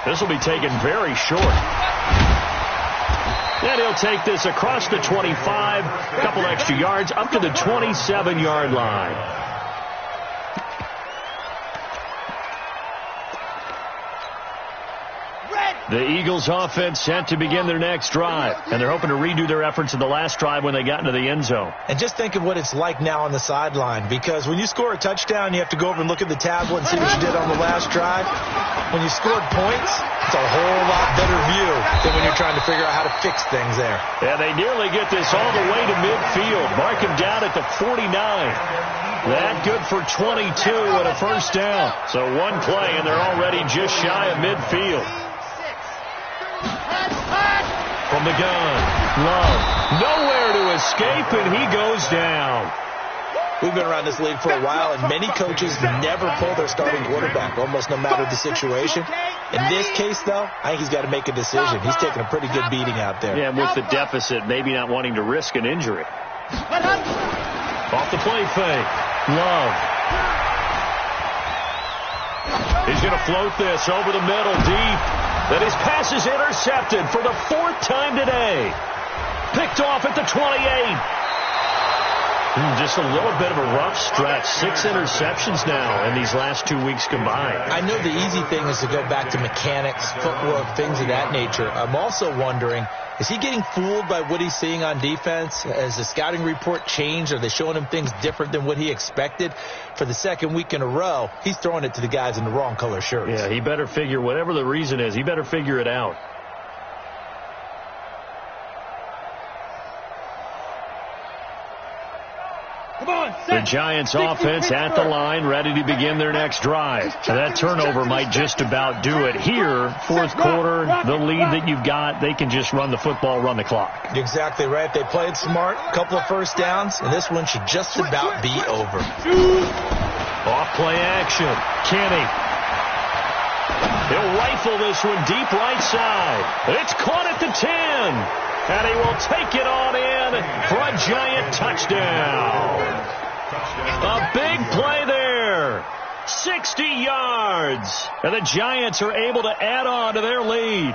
This will be taken very short. And he'll take this across the 25, a couple extra yards, up to the 27-yard line. The Eagles offense set to begin their next drive, and they're hoping to redo their efforts in the last drive when they got into the end zone. And just think of what it's like now on the sideline, because when you score a touchdown, you have to go over and look at the tablet and see what you did on the last drive. When you scored points, it's a whole lot better view than when you're trying to figure out how to fix things there. Yeah, they nearly get this all the way to midfield. Mark him down at the 49. That good for 22 and a first down. So one play, and they're already just shy of midfield. From the gun, Love, nowhere to escape, and he goes down. We've been around this league for a while, and many coaches never pull their starting quarterback, almost no matter the situation. In this case, though, I think he's got to make a decision. He's taking a pretty good beating out there. Yeah, and with the deficit, maybe not wanting to risk an injury. Off the play fake, Love. He's going to float this over the middle deep. Then his pass is intercepted for the 4th time today. Picked off at the 28. Just a little bit of a rough stretch. 6 interceptions now in these last 2 weeks combined. I know the easy thing is to go back to mechanics, footwork, things of that nature. I'm also wondering, is he getting fooled by what he's seeing on defense? Has the scouting report changed? Are they showing him things different than what he expected? For the 2nd week in a row, he's throwing it to the guys in the wrong color shirts. Yeah, he better figure, whatever the reason is, he better figure it out. The Giants offense at the line, ready to begin their next drive. So that turnover might just about do it. Here, 4th quarter, the lead that you've got, they can just run the football, run the clock. Exactly right. They played smart, a couple of first downs, and this one should just about be over. Off play action. Kenny. He'll rifle this one deep right side. It's caught at the 10. And he will take it on in for a Giant touchdown. A big play there. 60 yards. And the Giants are able to add on to their lead.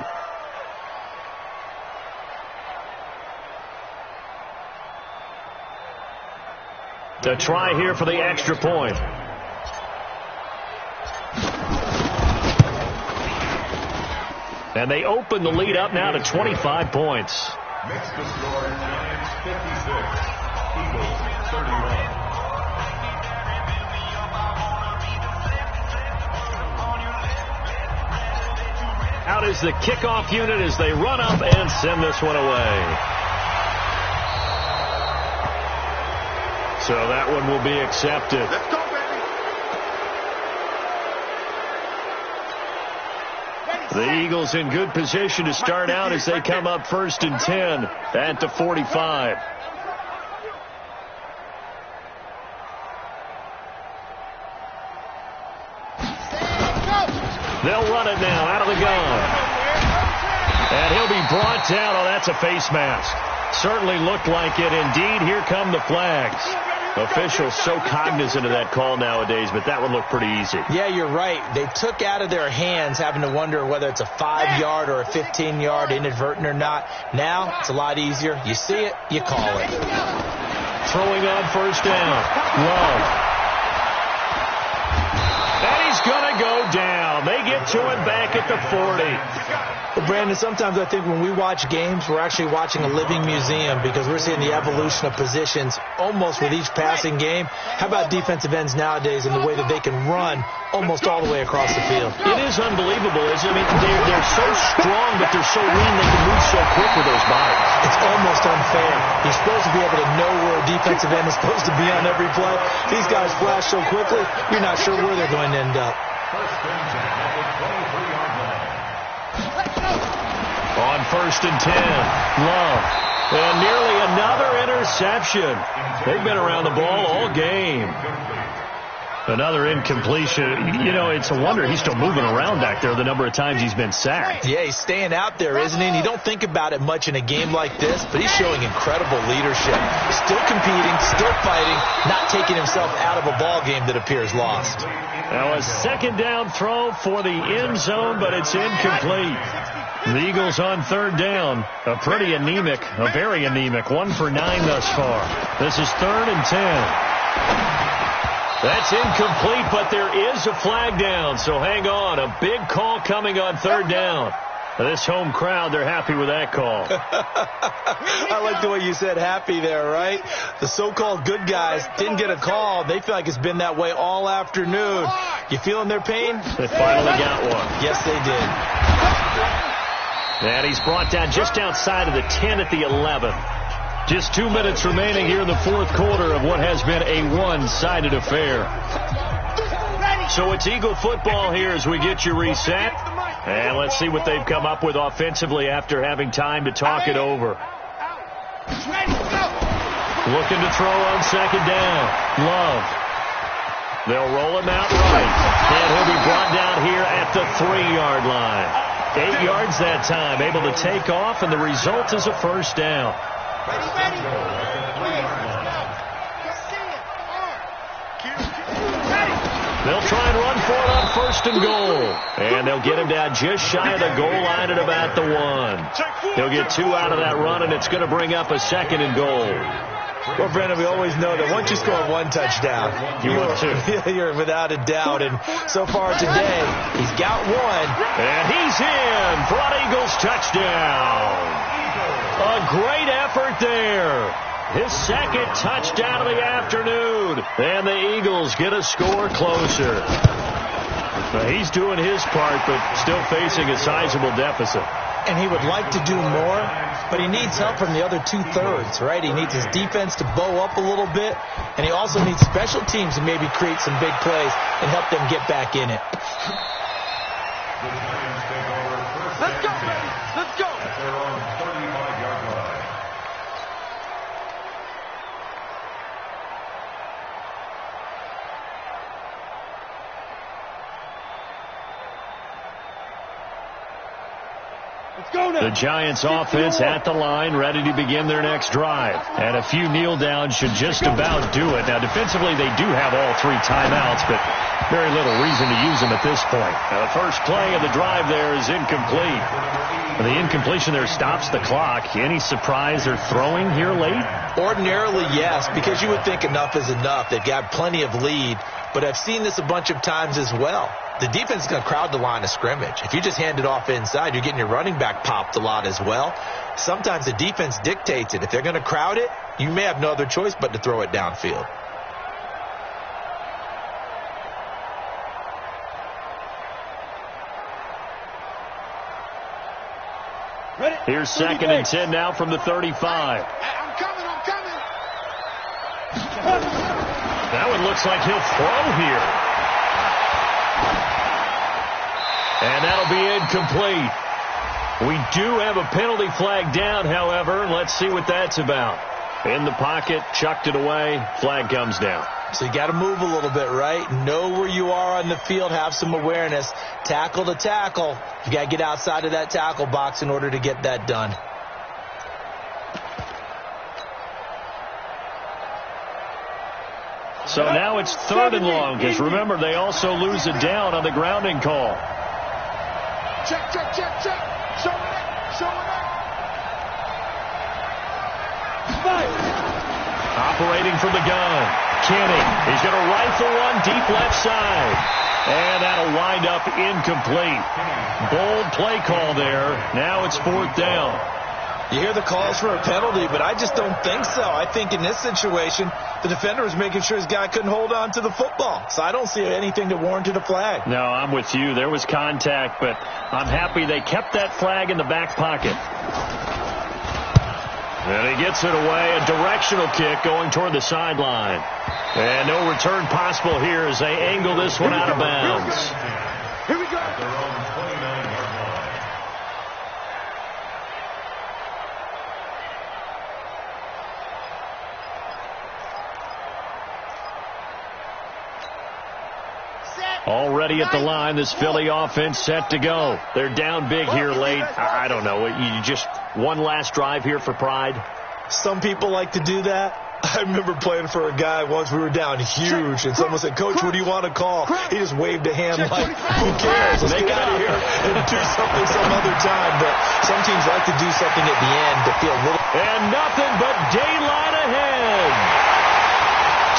To try here for the extra point. And they open the lead up now to 25 points. Makes the score Giants 56, Eagles 31. Out is the kickoff unit as they run up and send this one away. So that one will be accepted. Let's go, baby. The Eagles in good position to start out as they come up 1st and 10 at the 45. They'll run it now out of the gun. And he'll be brought down. Oh, that's a face mask. Certainly looked like it. Indeed, here come the flags. Officials so cognizant of that call nowadays, but that one looked pretty easy. Yeah, you're right. They took out of their hands having to wonder whether it's a 5-yard or a 15-yard, inadvertent or not. Now, it's a lot easier. You see it, you call it. Throwing on 1st down. Love. And he's going to go down. They get to him back at the 40. Well, Brandon, sometimes I think when we watch games, we're actually watching a living museum because we're seeing the evolution of positions almost with each passing game. How about defensive ends nowadays and the way that they can run almost all the way across the field? It is unbelievable, isn't it? I mean, they're so strong, but they're so lean they can move so quick with those bodies. It's almost unfair. You're supposed to be able to know where a defensive end is supposed to be on every play. These guys flash so quickly, you're not sure where they're going to end up. First and 10 at the 23-yard line. On 1st and 10, Love. And nearly another interception. They've been around the ball all game. Another incompletion. You know, it's a wonder he's still moving around back there the number of times he's been sacked. Yeah, he's staying out there, isn't he? And you don't think about it much in a game like this, but he's showing incredible leadership. Still competing, still fighting, not taking himself out of a ball game that appears lost. Now a 2nd down throw for the end zone, but it's incomplete. The Eagles on 3rd down. A pretty anemic, a very anemic 1 for 9 thus far. This is 3rd and 10. That's incomplete, but there is a flag down, so hang on. A big call coming on 3rd down. This home crowd, they're happy with that call. I like the way you said happy there, right? The so-called good guys didn't get a call. They feel like it's been that way all afternoon. You feeling their pain? They finally got one. Yes, they did. And he's brought down just outside of the 10 at the 11. Just 2 minutes remaining here in the fourth quarter of what has been a one-sided affair. So it's Eagle football here as we get you reset. And let's see what they've come up with offensively after having time to talk it over. Looking to throw on second down. Love. They'll roll him out right. And he'll be brought down here at the 3-yard line. 8 yards that time. Able to take off, and the result is a first down. They'll try and run for it on first and goal. And they'll get him down just shy of the goal line at about the 1. They'll get 2 out of that run, and it's going to bring up a second and goal. Well, Brandon, we always know that once you score one touchdown, you're without a doubt. And so far today, he's got one. And he's in for an Eagles touchdown. A great effort there. His second touchdown of the afternoon. And the Eagles get a score closer. Now, he's doing his part, but still facing a sizable deficit. And he would like to do more, but he needs help from the other 2/3, right? He needs his defense to bow up a little bit, and he also needs special teams to maybe create some big plays and help them get back in it. Let's go, baby. Let's go. They're on 35-yard line. The Giants offense at the line, ready to begin their next drive. And a few kneel downs should just about do it. Now, defensively, they do have all 3 timeouts, but very little reason to use them at this point. Now, the first play of the drive there is incomplete. The incompletion there stops the clock. Any surprise they're throwing here late? Ordinarily, yes, because you would think enough is enough. They've got plenty of lead, but I've seen this a bunch of times as well. The defense is going to crowd the line of scrimmage. If you just hand it off inside, you're getting your running back popped a lot as well. Sometimes the defense dictates it. If they're going to crowd it, you may have no other choice but to throw it downfield. Here's 2nd and 10 now from the 35. I'm coming. That one looks like he'll throw here. And that'll be incomplete. We do have a penalty flag down, however. Let's see what that's about. In the pocket, chucked it away. Flag comes down. So you got to move a little bit, right? Know where you are on the field. Have some awareness. Tackle to tackle. You got to get outside of that tackle box in order to get that done. So now it's 3rd and long, because remember, they also lose it down on the grounding call. Check. Show it up. Operating from the gun. Kenny. He's going to rifle one deep left side. And that'll wind up incomplete. Bold play call there. Now it's 4th down. You hear the calls for a penalty, but I just don't think so. I think in this situation, the defender was making sure his guy couldn't hold on to the football. So I don't see anything that warranted a flag. No, I'm with you. There was contact, but I'm happy they kept that flag in the back pocket. And he gets it away. A directional kick going toward the sideline. And no return possible here as they angle this one out of bounds. Here we go. They're on 29-yard line. Already at the line, this Philly offense set to go. They're down big here late. I don't know. You just one last drive here for pride? Some people like to do that. I remember playing for a guy once. We were down huge, and someone said, "Coach, what do you want to call?" He just waved a hand like, "Who cares? Let's get out of here and do something some other time." But some teams like to do something at the end to feel a little. And nothing but daylight ahead.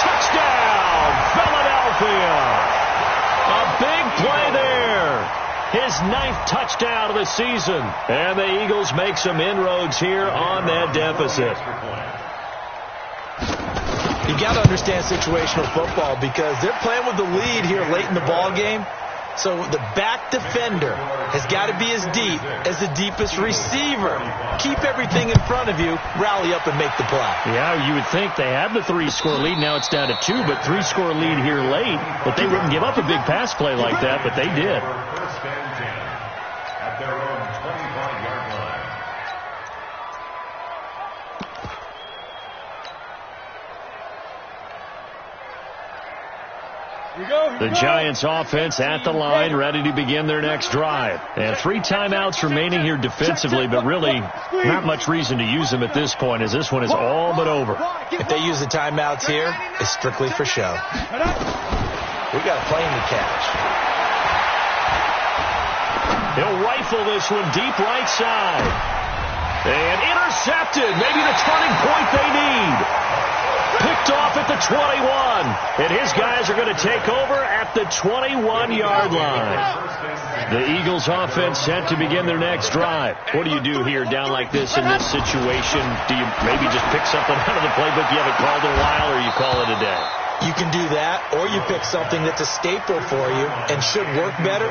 Touchdown, Philadelphia. A big play there. His 9th touchdown of the season. And the Eagles make some inroads here on that deficit. You got to understand situational football because they're playing with the lead here late in the ball game. So the back defender has got to be as deep as the deepest receiver. Keep everything in front of you, rally up and make the play. Yeah, you would think they had the 3-score lead. Now it's down to 2, but 3-score lead here late. But they wouldn't give up a big pass play like that, but they did. First and 10 at their own 25-yard line. The Giants offense at the line, ready to begin their next drive. And 3 timeouts remaining here defensively, but really not much reason to use them at this point, as this one is all but over. If they use the timeouts here, it's strictly for show. We got a plane to catch. He'll rifle this one deep right side. And intercepted. Maybe the turning point they need. Picked off at the 21. And his guys are going to take over at the 21-yard line. The Eagles offense set to begin their next drive. What do you do here down like this in this situation? Do you maybe just pick something out of the playbook you haven't called in a while, or you call it a day? You can do that, or you pick something that's a staple for you and should work better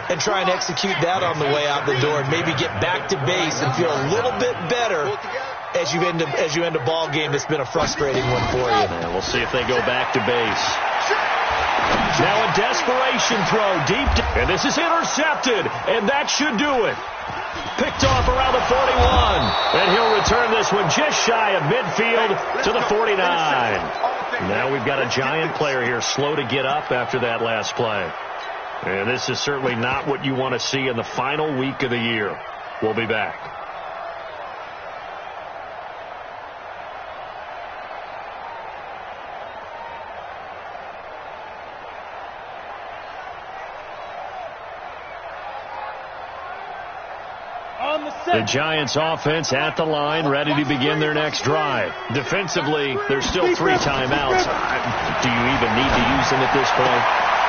and try and execute that on the way out the door and maybe get back to base and feel a little bit better as you end a ball game that's been a frustrating one for you. And we'll see if they go back to base. Now a desperation throw deep, and this is intercepted, and that should do it. Picked off around the 41, and he'll return this one just shy of midfield to the 49. Now we've got a Giant player here slow to get up after that last play. And this is certainly not what you want to see in the final week of the year. We'll be back. The Giants offense at the line, ready to begin their next drive. Defensively, there's still 3 timeouts. Do you even need to use them at this point?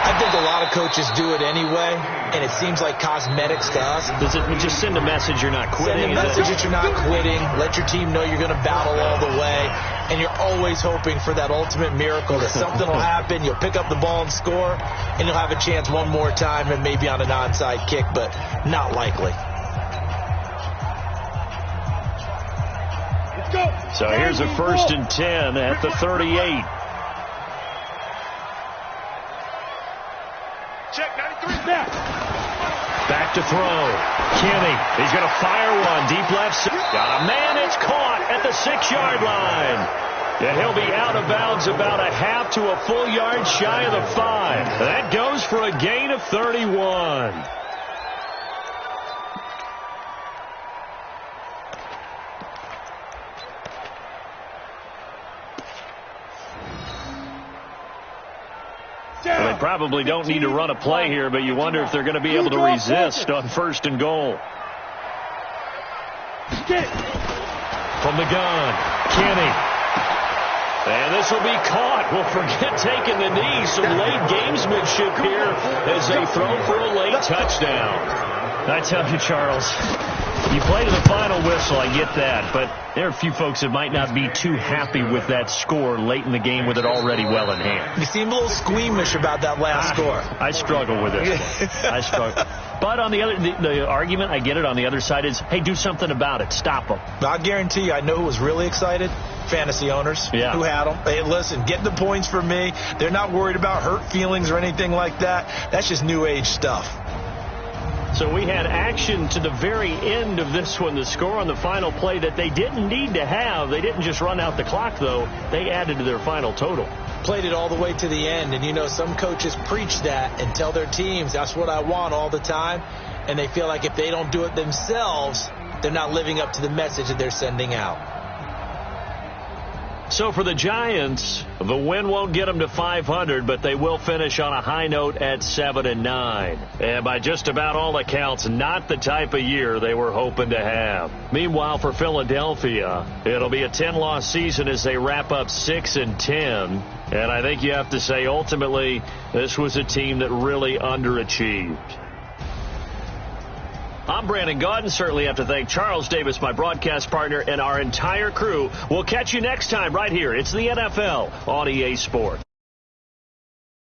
I think a lot of coaches do it anyway, and it seems like cosmetics to us. Does it just send a message you're not quitting? Send a message that you're not quitting. Let your team know you're going to battle all the way, and you're always hoping for that ultimate miracle that something will happen, you'll pick up the ball and score, and you'll have a chance one more time and maybe on an onside kick, but not likely. So here's a 1st and 10 at the 38. Check 93. Back to throw. Kenny, he's going to fire one deep left. Got a man, it's caught at the 6-yard line. And he'll be out of bounds about a half to a full yard shy of the 5. That goes for a gain of 31. Well, they probably don't need to run a play here, but you wonder if they're going to be able to resist on 1st and goal. From the gun, Kenny. And this will be caught. Well, forget taking the knee. Some late gamesmanship here as they throw for a late touchdown. I tell you, Charles, you play to the final whistle, I get that, but there are a few folks that might not be too happy with that score late in the game with it already well in hand. You seem a little squeamish about that last score. I struggle with it. I struggle. But on the other, the argument, I get it, on the other side is, hey, do something about it. Stop them. I guarantee you, I know who was really excited. Fantasy owners who had them. Hey, listen, get the points for me. They're not worried about hurt feelings or anything like that. That's just new age stuff. So we had action to the very end of this one, the score on the final play that they didn't need to have. They didn't just run out the clock, though. They added to their final total. Played it all the way to the end. And, you know, some coaches preach that and tell their teams, that's what I want all the time. And they feel like if they don't do it themselves, they're not living up to the message that they're sending out. So for the Giants, the win won't get them to 500, but they will finish on a high note at 7-9. And by just about all accounts, not the type of year they were hoping to have. Meanwhile, for Philadelphia, it'll be a 10-loss season as they wrap up 6-10. And I think you have to say, ultimately, this was a team that really underachieved. I'm Brandon Gaudin. Certainly have to thank Charles Davis, my broadcast partner, and our entire crew. We'll catch you next time right here. It's the NFL on EA Sports.